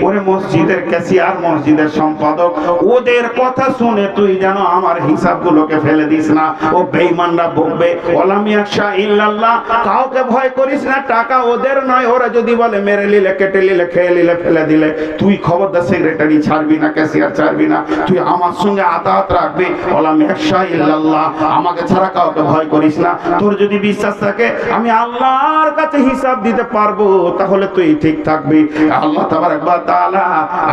ওরে মসজিদের ক্যাশিয়ার, মসজিদের সম্পাদক, ওদের কথা শুনে তুই যেন আমার হিসাবগুলোকে ফেলে দিস না। ও বেঈমানরা বলবে, ওয়ালাম ইয়াখশা ইল্লাল্লাহ, কাউকে ভয় করিস না, টাকা ওদের নয়। ওরা যদি বলে মেরে নিলে, কেটে নিলে, খেয়ে নিলে, ফেলে দিলে, তুই খবরদার সেক্রেটারি ছাড়বি না, ক্যাশিয়ার ছাড়বি না, তুই আমার সঙ্গে আতাত রাখবি। ওয়ালাম ইয়াখশা ইল্লাল্লাহ, আমাকে ছাড়া কাউকে ভয় করিস না। তোর যদি বিশ্বাস থাকে আমি আল্লাহর কাছে হিসাব দিতে পারবো, তাহলে তুই ঠিক থাকবি। আল্লাহ তাবারক ওয়া তাআলা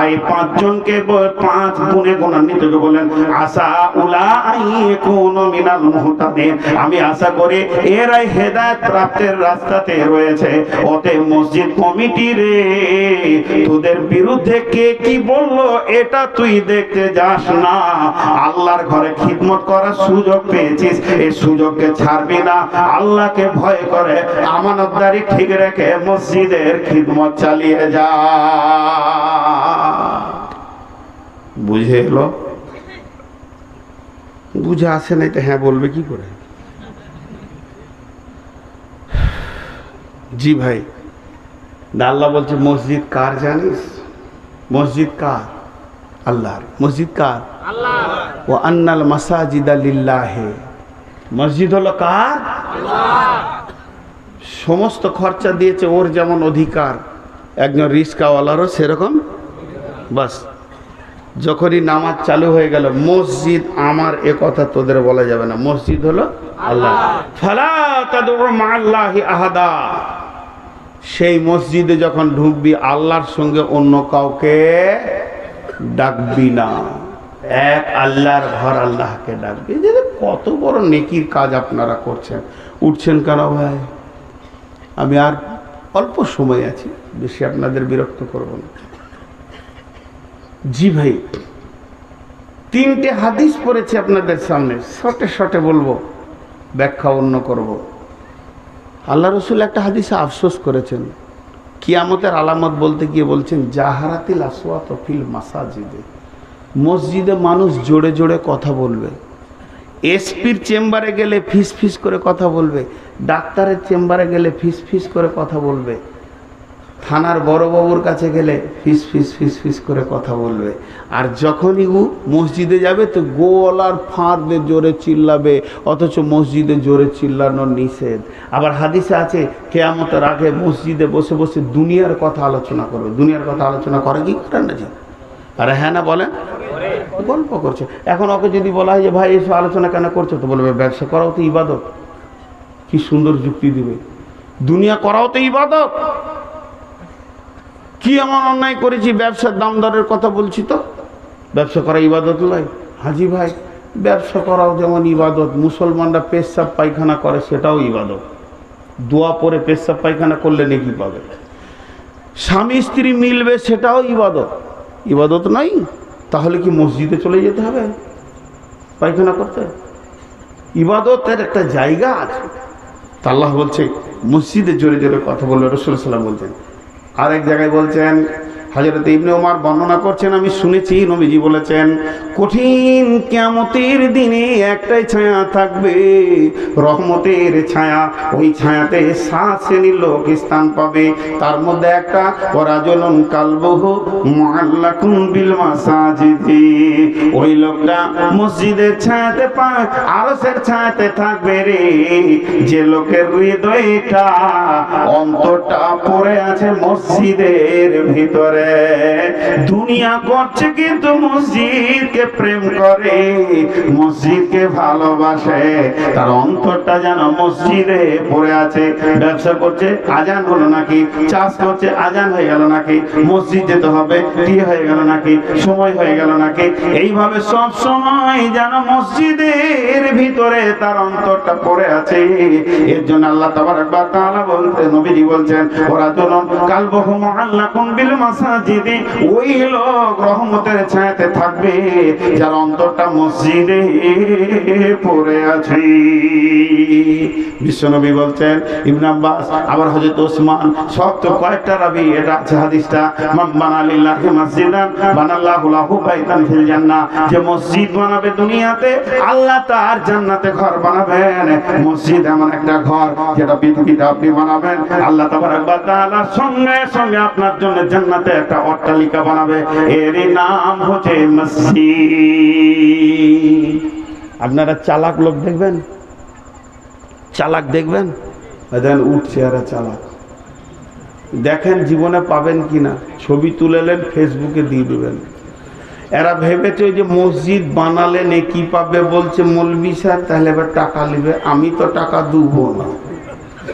এই 5 জনকে 5 গুণে গুণান্বিত বলেন, আসা উলাইকুনু মিনাল মুহতাদিন, আমি আশা করি এরাই হেদায়েত প্রাপ্তের রাস্তাতে রয়েছে। ওতে মসজিদ কমিটি রে, তোদের বিরুদ্ধে কে কি বললো এটা তুই দেখতে যাস না। আল্লাহর ঘরে খিদমত করার সুযোগ পেয়েছিস, এই সুযোগকে ছাড়বি না। আল্লাহকে ভয় করে আমানতদারি ঠিক রেখে মসজিদের খিদমত চালিয়ে যা। বুঝে এলো? বুঝে আসে নাই তো হ্যাঁ বলবে কি করে? জি ভাই, আল্লাহ বলছে মসজিদ কার জানিস? মসজিদ কার? আল্লাহর। মসজিদ কার? আল্লাহ। ও আন্নাল মাসাজিদা লিল্লাহি, মসজিদ হলো কার? আল্লাহ। সমস্ত খরচা দিয়েছে ওর যেমন অধিকার, একজন রিস্কাওয়ালারও সেরকম। বাস যখনই নামাজ চালু হয়ে গেল, মসজিদ আমার, এ কথা তোদের বলা যাবে না, মসজিদ হলো আল্লাহ। ফালা তাদউ মা'আল্লাহি আহাদা, সেই মসজিদে যখন ঢুকবি আল্লাহর সঙ্গে অন্য কাউকে ডাকবি না, এক আল্লাহর ঘর, আল্লাহকে ডাকবি। যে কত বড় নেকির কাজ আপনারা করছেন। উঠছেন কেন ভাই? আমি আর অল্প সময় আছি, বেশি আপনাদের বিরক্ত করব না। জি ভাই, 3টে হাদিস পড়েছি আপনাদের সামনে, শর্টে শর্টে বলবো, ব্যাখ্যা অন্য করব। আল্লাহ রসুল একটা হাদিসে আফসোস করেছেন, কিয়ামতের আলামত বলতে গিয়ে বলছেন, জাহারাতিল আসওয়াত ফিল মাসাজিদে, মসজিদে মানুষ জোরে জোরে কথা বলবে। এসপির চেম্বারে গেলে ফিস ফিস করে কথা বলবে, ডাক্তারের চেম্বারে গেলে ফিস ফিস করে কথা বলবে, থানার বড়বাবুর কাছে গেলে ফিস ফিস ফিস ফিস করে কথা বলবে। আর যখনই মসজিদে যাবে তো গোলার ফাঁদ দিয়ে জোরে চিল্লাবে, অথচ মসজিদে জোরে চিল্লানো নিষেধ। আবার হাদিসে আছে কিয়ামতের আগে মসজিদে বসে বসে দুনিয়ার কথা আলোচনা করবে। দুনিয়ার কথা আলোচনা করে কি করেন না? আরে হ্যাঁ না বলেন, গল্প করছে। এখন ওকে যদি বলা হয় যে ভাই এসব আলোচনা কেন করছো, তো বলবে ব্যবসা করাও তো ইবাদত। কি সুন্দর যুক্তি দিবে, দুনিয়া করাও তো ইবাদত। কি এমন অন্যায় করেছি ব্যবসার দাম দরের কথা বলছি, তো ব্যবসা করা ইবাদত নয়? হাজি ভাই, ব্যবসা করাও যেমন ইবাদত, মুসলমানরা পেশাব পায়খানা করে সেটাও ইবাদত। দোয়া পরে পেশাব পায়খানা করলে নেকি পাবে। স্বামী স্ত্রী মিলবে সেটাও ইবাদত। ইবাদত নাই? তাহলে কি মসজিদে চলে যেতে হবে? পায়খানা করতে? ইবাদতের একটা জায়গা আছে। তা আল্লাহ বলছে মসজিদে জোরে জোরে কথা বলবে, রাসূলুল্লাহ সাল্লাল্লাহু আলাইহি ওয়াসাল্লাম বলছেন। আর এক জায়গায় বলছেন, হযরত ইবনে ওমর বর্ণনা করছেন, আমি শুনেছি নবীজি বলেছেন, কঠিন কিয়ামতের দিনে একটাই ছায়া থাকবে, রহমতের ছায়া। ওই ছায়াতে 7 শ্রেণীর লোক স্থান পাবে। তার মধ্যে একটা ওয়ারাজুলুন কালবুহু মুআল্লাকুন বিল মাসাজিদি, ওই লোকটা মসজিদের ছায়াতে পায়, আরশের ছায়াতে থাকবে রে, যে লোকের হৃদয়টা অন্তরটা পড়ে আছে মসজিদের ভিতরে। দুনিয়া করছে কিন্তু মসজিদকে প্রেম করে, মসজিদকে ভালোবাসে, তার অন্তরটা যেন মসজিদে পড়ে আছে। ব্যবসা করছে, আজান হলো নাকি, চাষ করছে, আজান হয়ে গেল নাকি, মসজিদ যেতে হবে, কি হয়ে গেল নাকি, সময় হয়ে গেল নাকি, এইভাবে সব সময় যেন মসজিদের ভিতরে তার অন্তরটা পড়ে আছে। এর জন্য আল্লাহ তাবারাক ওয়া তাআলা বলতে, নবীজি বলছেন, ওয়ারাজুলুন কালবুহু মুআল্লাকুন বিল মাসাজিদি, ওই লোক রহমতের ছায়াতে থাকবে যার অন্তরটা মসজিদে পড়ে আছে। বিশ্বনবী বলছেন, ইবনে আব্বাস, আবার হযরত ওসমান, সব তো কয়েকটা রাবী এটা আছে হাদিসটা, মান বানা লিল্লাহি মাসজিদান বানাল্লাহু লাহু বাইতান ফিল জান্নাহ, যে মসজিদ বানাবে দুনিয়াতে, আল্লাহ তার জান্নাতে ঘর বানাবেন। মসজিদ এমন একটা ঘর যেটা পৃথিবীতে আপনি বানাবেন, আল্লাহ তাবারাক ওয়া তাআলা সঙ্গে সঙ্গে আপনার জন্য জান্নাতে একটা অট্টালিকা বানাবে, এর নাম হচ্ছে মসজিদ। আপনারা চালাক লোক দেখবেন, চালাক দেখবেন, দেখেন উঠছে এরা চালাক, দেখেন জীবনে পাবেন কিনা, ছবি তুলেলেন ফেসবুকে দিয়ে দেবেন। এরা ভেবেছে যে মসজিদ বানালে নেকি পাবে, বলছে মৌলভী সাহেব তাহলে এবার টাকা নেবে, আমি তো টাকা দেবো না,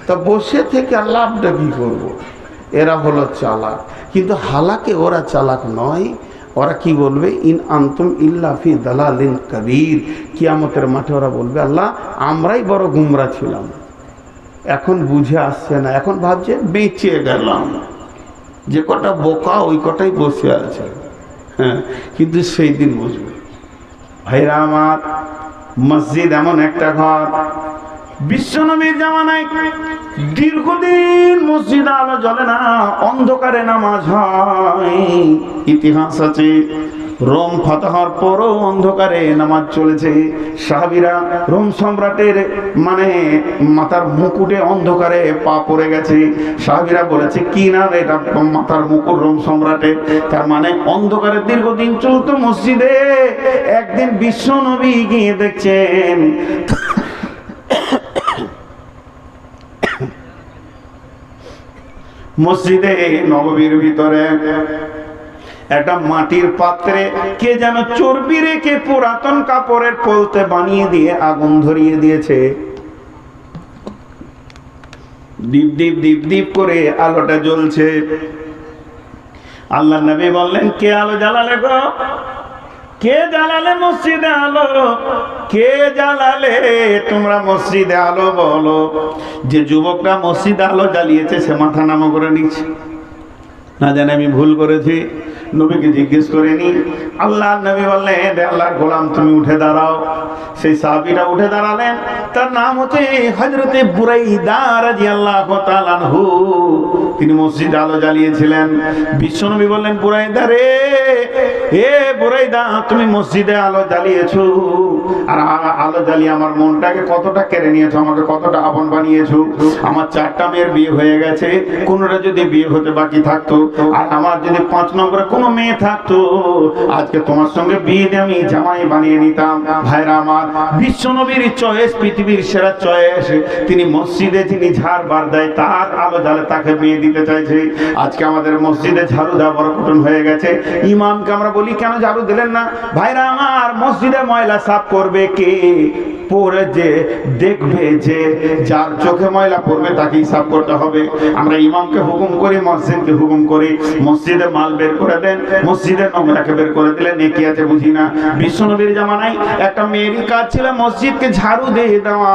তা বসে থেকে লাভটা কি করবো। এরা হলো চালাক, কিন্তু হালাকে ওরা চালাক নয়। ওরা কি বলবে, ইন আনতুম ইল্লা ফি দালালিন কাবীর, কিয়ামতের মাঠে ওরা বলবে, আল্লাহ আমরাই বড় গুমরা ছিলাম, এখন বুঝে আসছে না, এখন ভাবছে বেঁচে গেলাম। যে কটা বোকা ওই কটাই বসে আছে, হ্যাঁ, কিন্তু সেই দিন বুঝবে। ভাইরা আমার, মসজিদ এমন একটা ঘর, বিশ্বনবীর জামানায় দীর্ঘদিন মসজিদে আলো জ্বলে না, অন্ধকারে নামাজ হয়। ইতিহাস আছে, রোম ফাতহার পরও অন্ধকারে নামাজ চলেছে। সাহাবীরা রোম সম্রাটের মানে মাথার মুকুটে অন্ধকারে পা পড়ে গেছে। সাহাবীরা বলেছে, কি না এটা মাথার মুকুট রোম সম্রাটের, তার মানে অন্ধকারে দীর্ঘদিন চলতো মসজিদে। একদিন বিশ্ব নবী গিয়ে দেখছেন মসজিদে নববীর ভিতরে একটা মাটির পাত্রে কে যেন চর্বি রেখে পুরাতন কাপড়ের পলতে বানিয়ে দিয়ে আগুন ধরিয়ে দিয়েছে। দীপ দীপ দীপ দীপ করে আলোটা জ্বলছে। আল্লাহর নবী বললেন, কে আলো জ্বালালে গো, কে জ্বালালে মসজিদে আলো, কে জ্বালালে তোমরা মসজিদে আলো বলো। যে যুবকরা মসজিদে আলো জ্বালিয়েছে সে মাথা নামা করে নিচ্ছে, না জানে আমি ভুল করেছি, নবীকে জিজ্ঞেস করেনি। আল্লাহর নবী বললেন, আল্লাহর গোলাম তুমি উঠে দাঁড়াও। সেই সাহাবীরা উঠে দাঁড়ালেন, তার নাম হচ্ছে হযরতে বুরাইদা রাদিয়াল্লাহু তাআলা আনহু। তিনি মসজিদে আলো জ্বালিয়েছিলেন। বিশ্বনবী বললেন, বুরাইদা রে, এ বুরাইদা, তুমি মসজিদে আলো জ্বালিয়েছো, আর আলো জ্বালিয়ে আমার মনটাকে কতটা কেড়ে নিয়েছো, আমাকে কতটা আপন বানিয়েছো। আমার 4টা মেয়ের বিয়ে হয়ে গেছে, কোনটা যদি বিয়ে হতে বাকি থাকতো, আর আমার যদি 5 নম্বরে কোনো মেয়ে থাকতো, আজকে তোমার সঙ্গে বিয়ে দিয়ে আমি জামাই বানিয়ে নিতাম। ভাইরা আমার, বিশ্বনবীর চয়েস, পৃথিবীর সেরা চয়েস। তিনি মসজিদে যিনি ঝাড় বার দেয়, তার আলো জ্বালে তাকে বিয়ে দিতে চাইছে। আজকে আমাদের মসজিদে ঝাড়ু দেওয়া বড় কঠিন হয়ে গেছে। ইমামকে আমরা বলি, কেন ঝাড়ু দিলেন না? ভাইরা আমার, মসজিদে ময়লা সাফ করবে কে? পরে যে দেখবে যে যার চোখে ময়লা পড়বে তাকে হিসাব করতে হবে। আমরা ইমামকে হুকুম করি, মসজিদকে হুকুম করি, মসজিদে মাল বের করে দেন, মসজিদে নোংরাকে বের করে দিলে নেকি আছে বুঝি না। বিশ্বনবীর জামানায় একটা মেয়েরই কাজ ছিল মসজিদকে ঝাড়ু দিয়ে দেওয়া।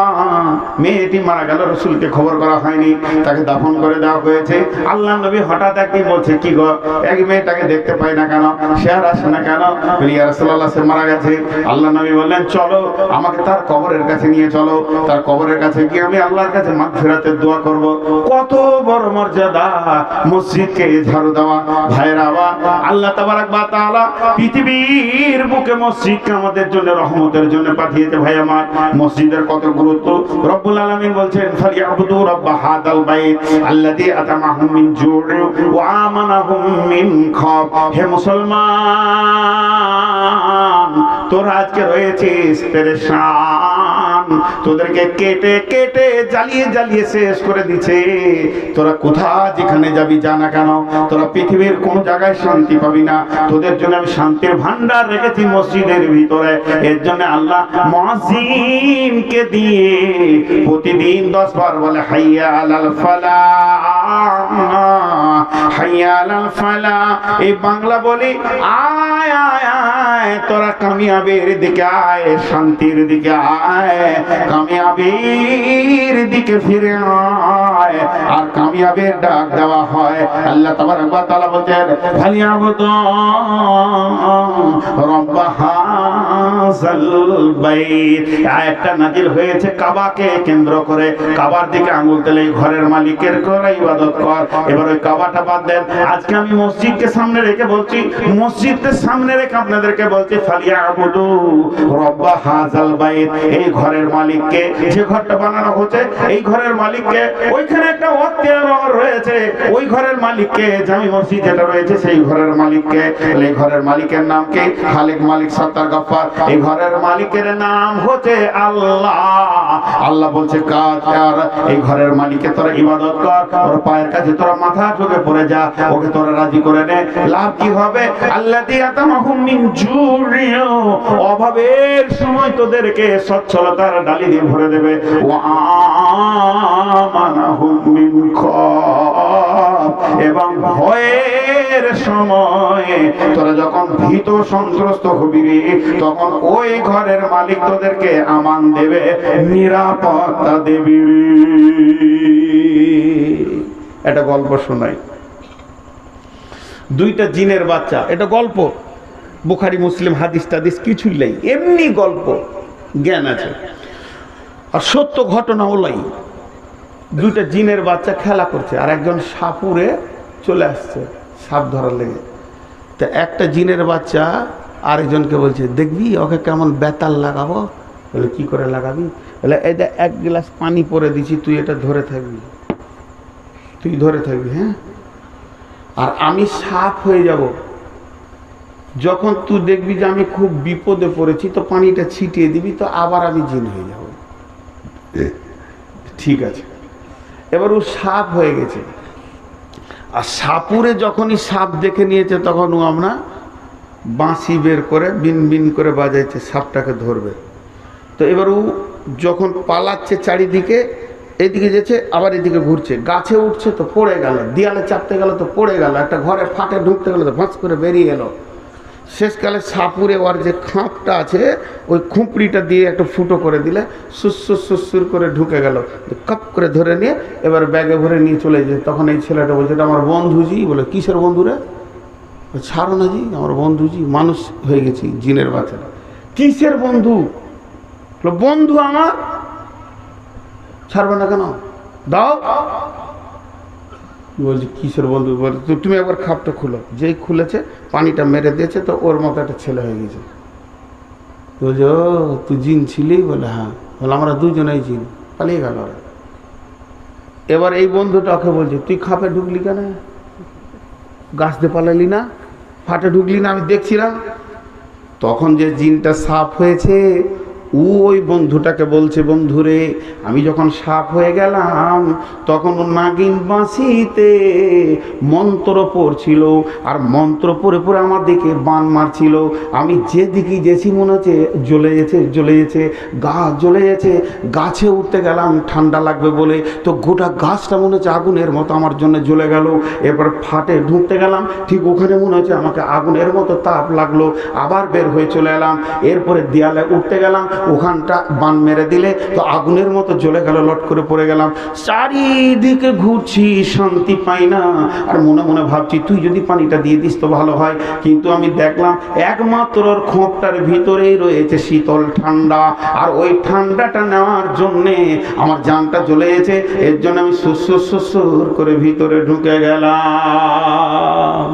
মেয়েটি মারা গেল, রসুলকে খবর করা হয়নি, তাকে দাফন করে দেওয়া হয়েছে। আল্লাহ নবী হঠাৎ একদিন বলছে, কি গো এক মেয়েটাকে দেখতে পাই না কেন, সে আর আসে না কেন? ইয়া রাসূলুল্লাহ, সে মারা গেছে। আল্লাহ নবী বললেন, চলো আমাকে তার কবরের কাছে নিয়ে চলো। তার কবরের কাছে গিয়ে আমি আল্লাহর কাছে মাগফিরাতের দোয়া করব। কত বড় মর্যাদা মসজিদকে ঝাড়ু দেওয়া। ভাইরা আবার আল্লাহ তাবারাক ওয়া তাআলা পৃথিবীর বুকে মসজিদকে আমাদের জন্য রহমতের জন্য পাঠিয়েছে। ভাই আমার, মসজিদের কত গুরুত্ব। রব্বুল আলামিন বলছেন, ফালিয়াবুদু রাব্ব হাদাল বাইত আল্লাযী আতামাহুম মিন জু'in ওয়া আমানাহুম মিন খাউফ। হে মুসলমান, তোরা আজকে রয়েছিস পেরেশান, তোদেরকে কেটে কেটে জ্বালিয়ে জ্বালিয়ে শেষ করে দিচ্ছে। তোরা কোথায় যেখানে যাবি জানা কেন, তোরা পৃথিবীর কোন জায়গায় শান্তি পাবি না। তোদের জন্য আমি শান্তির ভান্ডার রেখেছি মসজিদের ভিতরে। এর জন্য আল্লাহ মুয়াজ্জিনকে দিয়ে প্রতিদিন 10 বার বলে, হাইয়া আলাল ফালাহ, হাইয়া আলাল ফালাহ। এই বাংলা বলি, আয় আয় আয়, তোরা কামিয়াবের দিকে আয়, শান্তির দিকে আয়, কামিয়াবির দিকে ফিরে আয়। আর কামিয়াবের ডাক দেওয়া হয়। আল্লাহ তাবারাক ওয়া তাআলা বলেন, ফালিয়াবুদু রাব্ব হাযাল বাইত। আয়াতটা নাযিল হয়েছে কাবাকে কেন্দ্র করে। কাবার দিকে আঙ্গুল তুলে ঘরের মালিকের করে ইবাদত কর। এবার ওই কাবাটা বাদ দেন। আজকে আমি মসজিদকে সামনে রেখে বলছি, মসজিদকে সামনে রেখে আপনাদেরকে বলছি, ফালিয়াবুদু রাব্ব হাযাল বাইত। এই ঘরের মালিককে, যে ঘরটা বানানো হচ্ছে এই ঘরের মালিককে। ওইখানে একটা ওয়াক্তিয়ার রয়েছে, ওই ঘরের মালিককে। জামি মসজিদ যেটা রয়েছে সেই ঘরের মালিককে। এই ঘরের মালিকের নাম কি? খালিক, মালিক, সত্তার, গফফার। এই ঘরের মালিকের নাম হচ্ছে আল্লাহ। আল্লাহ বলছে, কাজ আর এই ঘরের মালিককে তোরা ইবাদত কর, ওর পায়ের কাছে তোরা মাথা ঝুঁকে পড়ে যা, ওকে তোরা রাজি করে নে। লাভ কি হবে? আল্লাযী আতামাহুম মিন জু'in, অভাবের সময় তোদেরকে সচ্ছলতার ডালি দিয়ে ভরে দেবে। ওয়া আমানাহুম মিন খাউফ, এবং ভয়ের সময় তোরা যখন ভীত সন্ত্রস্ত হবি রে, তখন ওই ঘরের মালিক তোদেরকে আমান দেবে, নিরাপত্তা দেবে রে। একটা গল্প শোনাই। দুইটা জিনের বাচ্চা, এটা গল্প, বুখারী মুসলিম হাদিস টাদিস কিছুই নেই, এমনি গল্প, জ্ঞান আছে আর সত্য ঘটনা ওলাই। দুইটা জিনের বাচ্চা খেলা করছে, আর একজন সাপুরে চলে আসছে সাপ ধরার লেগে। তা একটা জিনের বাচ্চা আরেকজনকে বলছে, দেখবি ওকে কেমন বেতাল লাগাবো। বলে, কি করে লাগাবি? বলে, এটা 1 গ্লাস পানি পরে দিছি, তুই এটা ধরে থাকবি, তুই ধরে থাকবি, হ্যাঁ, আর আমি সাপ হয়ে যাব। যখন তুই দেখবি যে আমি খুব বিপদে পড়েছি, তো পানিটা ছিটিয়ে দিবি, তো আবার আমি জিন হয়ে যাব। ঠিক আছে। এবার ও সাপ হয়ে গেছে, আর সাপুরে যখনই সাপ দেখে নিয়েছে, তখন ও আমরা বাঁশি বের করে বিন বিন করে বাজাইছে, সাপটাকে ধরবে। তো এবার ও যখন পালাচ্ছে চারিদিকে, এইদিকে যেছে আবার এদিকে ঘুরছে, গাছে উঠছে তো পড়ে গেল, দেয়ালে চাপতে গেল তো পড়ে গেল, একটা ঘরে ফাটে ঢুকতে গেল তো ফাঁস করে বেরিয়ে এলো। শেষকালে সাপুরে ওর যে খাঁপটা আছে, ওই খুঁপড়িটা দিয়ে একটা ফুটো করে দিলে সুসুর সুসুর করে ঢুকে গেল, কাপ করে ধরে নিয়ে এবার ব্যাগে ভরে নিয়ে চলে যায়। তখন এই ছেলেটা বলছে, এটা আমার বন্ধুজি। বলে, কিসের বন্ধু রে? ছাড়ো না জি, আমার বন্ধুজি, মানুষ হয়ে গেছি জিনের বাচ্চারা। কিসের বন্ধু? বন্ধু আমার। ছাড়বে না কেন? দাও। বলছি, কিসের বন্ধু? বলে, তুমি একবার খাপটা খুলো। যেই খুলেছে, পানিটা মেরে দিয়েছে, তো ওর মতো একটা ছেলে হয়ে গেছে। বলছে, ও তুই জিন ছিলি? বলে, হ্যাঁ। বলে, আমরা দুজনেই জিন। পালিয়ে গেল ওরা। এবার এই বন্ধুটা ওকে বলছে, তুই খাপে ঢুকলি কেন? গাছ দিয়ে পালালি না? ফাটে ঢুকলি না? আমি দেখছিলাম। তখন যে জিনটা সাপ হয়েছে, ও ওই বন্ধুটাকে বলছে, বন্ধুরে আমি যখন সাপ হয়ে গেলাম তখন ও নাগিন বাঁশিতে মন্ত্র পড়ছিল, আর মন্ত্র পড়ে পড়ে আমার দিকে বান মারছিল। আমি যেদিকে গেছি মনে হচ্ছে জ্বলে গেছে, গাছ জ্বলে গেছে। গাছে উঠতে গেলাম ঠান্ডা লাগবে বলে, তো গোটা গাছটা মনে হচ্ছে আগুনের মতো আমার জন্য জ্বলে গেল। এরপর ফাটে ঢুকতে গেলাম, ঠিক ওখানে মনে হচ্ছে আমাকে আগুনের মতো তাপ লাগলো, আবার বের হয়ে চলে এলাম। এরপরে দেয়ালে উঠতে গেলাম, ওখানটা বান মেরে দিলে তো আগুনের মতো জ্বলে গেল, লট করে পড়ে গেলাম। চারিদিকে ঘুরছি, শান্তি পাই না, আর মনে মনে ভাবছি তুই যদি পানিটা দিয়ে দিস তো ভালো হয়। কিন্তু আমি দেখলাম একমাত্র ওর খোঁপটার ভিতরেই রয়েছে শীতল ঠান্ডা, আর ওই ঠান্ডাটা নেওয়ার জন্যে আমার জানটা জ্বলে গেছে। এর জন্য আমি সুসুর করে ভিতরে ঢুকে গেলাম।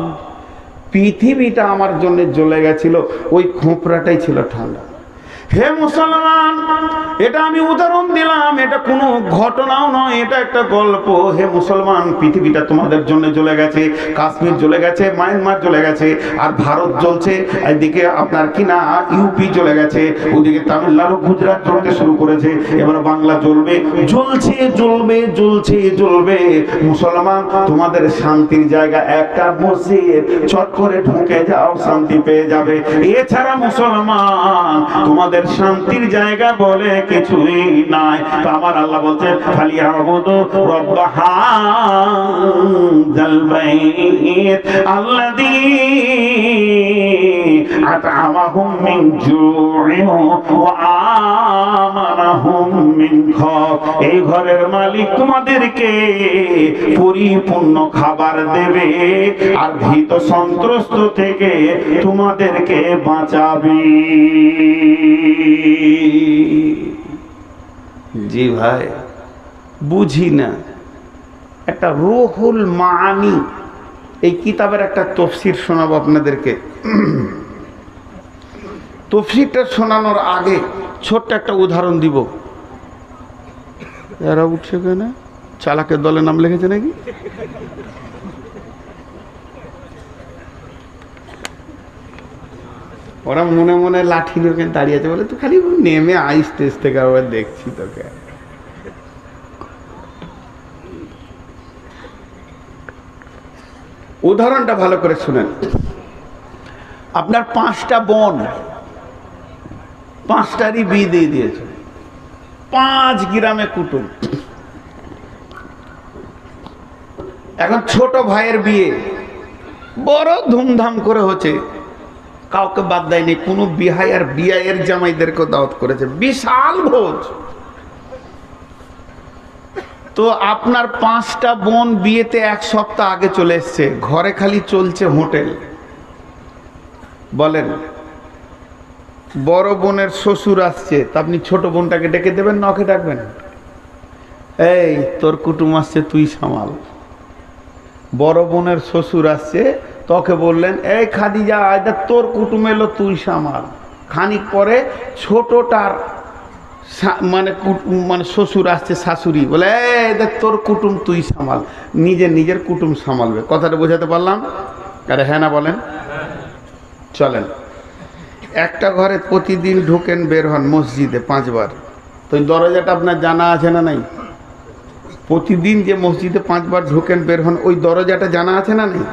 পৃথিবীটা আমার জন্য জ্বলে গেছিল, ওই খোঁপড়াটাই ছিল ঠান্ডা। হে মুসলমান, এটা আমি উদাহরণ দিলাম, এটা কোনো ঘটনাও নয়, এটা একটা গল্প। হে মুসলমান, পৃথিবীটা তোমাদের জন্য জ্বলে গেছে, কাশ্মীর জ্বলে গেছে, মায়ানমার জ্বলে গেছে, আর ভারত জ্বলছে, এদিকে আপনার কিনা ইউপি জ্বলে গেছে, ওদিকে তামিলনাড়ু গুজরাট জ্বলতে শুরু করেছে, এবার বাংলা জ্বলবে, জ্বলবে। মুসলমান, তোমাদের শান্তির জায়গা একটা মসজিদ, চট করে ঢুকে যাও, শান্তি পেয়ে যাবে। এছাড়া মুসলমান তোমাদের শান্তির জায়গা বলে কিছুই নাই। তো আমার আল্লাহ বলছে ফালিয়াবুদু রব্ব হাযাল বাইত আল্লাযী আত'আমাহুম মিন জু'ইন ওয়া আমানাহুম মিন খাউফ। এই ঘরের মালিক তোমাদেরকে পরিপূর্ণ খাবার দেবে, আর ভীত সন্ত্রস্ত থেকে তোমাদেরকে বাঁচাবে। জি ভাই, বুঝি না। একটা রুহুল মাআনি, এই কিতাবের একটা তফসির শোনাবো আপনাদেরকে। তফসিরটা শোনানোর আগে ছোট্ট একটা উদাহরণ দিব। এরা উঠছে কেন? চালাকের দলে নাম লিখেছে নাকি? ওরা মনে মনে লাঠি নিয়ে দাঁড়িয়ে আছে, বলে তুই খালি নেমে আইস স্টেজ থেকে, আবার দেখছি তোকে। উদাহরণটা ভালো করে শুনেন। আপনার 5টা বোন, 5টারই বিয়ে দিয়ে দিয়েছে, 5 গ্রামে কুটুম। এখন ছোট ভাইয়ের বিয়ে বড় ধুমধাম করে হচ্ছে, কাউকে বাদ দেয়নি, কোনো বিহাই আর বিয়ের জামাইদেরকে দাওয়াত করেছে, বিশাল ভোজ। তো আপনার 5টা বোন বিয়েতে 1 সপ্তাহ আগে চলে এসছে, ঘরে খালি চলছে হোটেল। বলেন, বড় বোনের শ্বশুর আসছে, তা আপনি ছোট বোনটাকে ডেকে দেবেন না ওকে ডাকবেন? এই তোর কুটুম আসছে, তুই সামাল। বড় বোনের শ্বশুর আসছে, তোকে বললেন এই খাদিজা এটা তোর কুটুম এলো, তুই সামাল। খানিক পরে ছোটটার মানে শ্বশুর আসছে, শাশুড়ি বলে এই দেখ তোর কুটুম তুই সামাল। নিজের কুটুম সামালবে। কথাটা বোঝাতে পারলাম? আরে হ্যাঁ না বলেন? চলেন, একটা ঘরে প্রতিদিন ঢোকেন বের হন মসজিদে 5 বার, তো ওই দরজাটা আপনার জানা আছে না নাই? প্রতিদিন যে মসজিদে 5 বার ঢোকেন বের হন, ওই দরজাটা জানা আছে না নাই?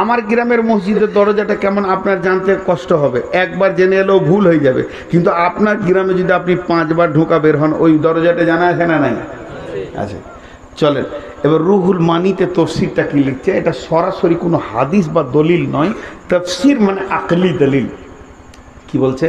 আমার গ্রামের মসজিদের দরজাটা কেমন আপনার জানতে কষ্ট হবে, একবার জেনে এলেও ভুল হয়ে যাবে। কিন্তু আপনার গ্রামে যদি আপনি 5 বার ঢোকা বের হন, ওই দরজাটা জানা আছে না নাই? আচ্ছা, চলেন এবার রুহুল মানিতে তফসিরটা কি লিখছে। এটা সরাসরি কোনো হাদিস বা দলিল নয়, তফসির মানে আকলি দলিল। কি বলছে?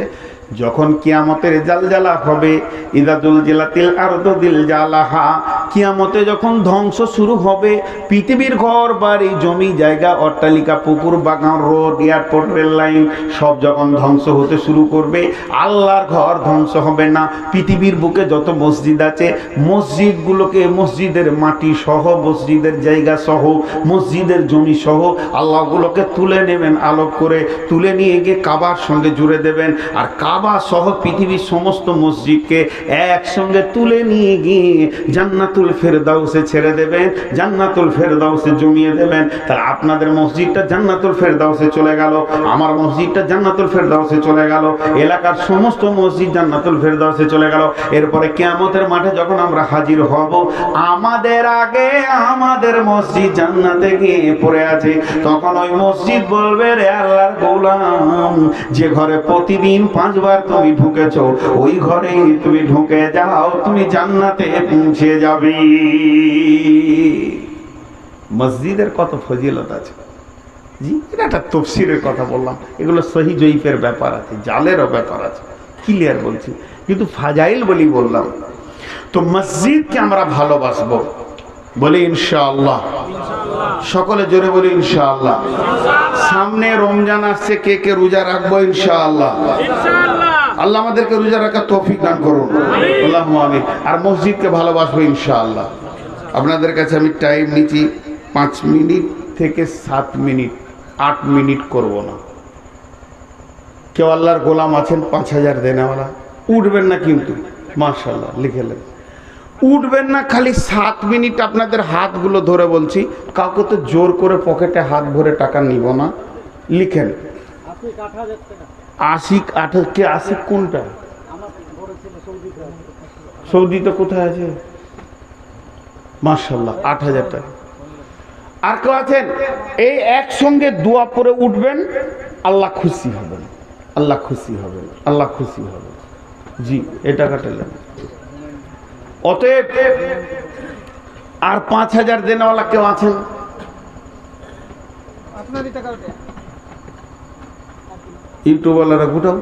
যখন কিয়ামতের জালজালা হবে, ইদা জুলজিলাতিল আরদু জিলজালাহা, কিয়ামতে যখন ধ্বংস শুরু হবে, পৃথিবীর ঘর বাড়ি জমি জায়গা অট্টালিকা পুকুর বাগান রোড এয়ারপোর্ট রেল লাইন সব যখন ধ্বংস হতে শুরু করবে, আল্লাহর ঘর ধ্বংস হবে না। পৃথিবীর বুকে যত মসজিদ আছে, মসজিদগুলোকে মসজিদের মাটি সহ, মসজিদের জায়গা সহ, মসজিদের জমি সহ আল্লাহগুলোকে তুলে নেবেন, আলোক করে তুলে নিয়ে গিয়ে কাবার সঙ্গে জুড়ে দেবেন। আর কাবা সহ পৃথিবীর সমস্ত মসজিদকে একসঙ্গে তুলে নিয়ে গিয়ে জান্নাতুল ফেরদাউসে ছেড়ে দেবেন, জান্নাতুল ফেরদাউসে জমিয়ে দেবেন। তাহলে আপনাদের মসজিদটা জান্নাতুল ফেরদাউসে চলে গেল, আমার মসজিদটা জান্নাতুল ফেরদাউসে চলে গেল, এলাকার সমস্ত মসজিদ জান্নাতুল ফেরদাউসে চলে গেল। এরপরে কিয়ামতের মাঠে যখন আমরা হাজির হব, আমাদের আগে আমাদের মসজিদ জান্নাতে গিয়ে পড়ে আছে, তখন ওই মসজিদ বলবে, রে আল্লাহর গোলাম, যে ঘরে প্রতিদিন 5 বার তুমি ঢুকেছো, ওই ঘরে তুমি ঢুকে যাও, তুমি জান্নাতে পৌঁছে যাবে। মসজিদের কত ফজিলত আছে জি, এটা একটা তফসিরের কথা বললাম, এগুলো সহি জয়ীফের ব্যাপার আছে, জালেরও ব্যাপার আছে, ক্লিয়ার বলছি, কিন্তু ফাজাইল বলি বললাম। তো মসজিদকে আমরা ভালোবাসবো, বলি ইনশাআল্লাহ, সকলে জোরে বলি ইনশাআল্লাহ। সামনে রমজান আসছে, কে কে রোজা রাখবো ইনশাআল্লাহ? আল্লাহ আমাদেরকে রোজা রাখার তৌফিক দান করুন, আল্লাহুম্মা আমিন। আর মসজিদকে ভালোবাসবো ইনশাআল্লাহ। আপনাদের কাছে আমি টাইম নিচ্ছি 5 মিনিট থেকে 7 মিনিট, 8 মিনিট করব না। কেউ আল্লাহর গোলাম আছেন 5000 দেনেওয়ালা, উঠবেন না কিন্তু, মাশাআল্লাহ লিখে নেন, উঠবেন না, খালি 7 মিনিট আপনাদের হাতগুলো ধরে বলছি, কাউকে তো জোর করে পকেটে হাত ভরে টাকা নিব না, লিখেন 80 কে 80 কোনটা? সৌদিতে কোথায় আছে? মাশাআল্লাহ 8000 টাকা। আর কেউ আছেন এই একসঙ্গে দোয়া পড়ে উঠবেন, আল্লাহ খুশি হবেন, আল্লাহ খুশি হবেন, আল্লাহ খুশি হবেন। জি, এই টাকাটা নেন। অতএব আর 5000 দেনেওয়ালা কেউ আছেন? ইউটিউবওয়ালারা গুটাও।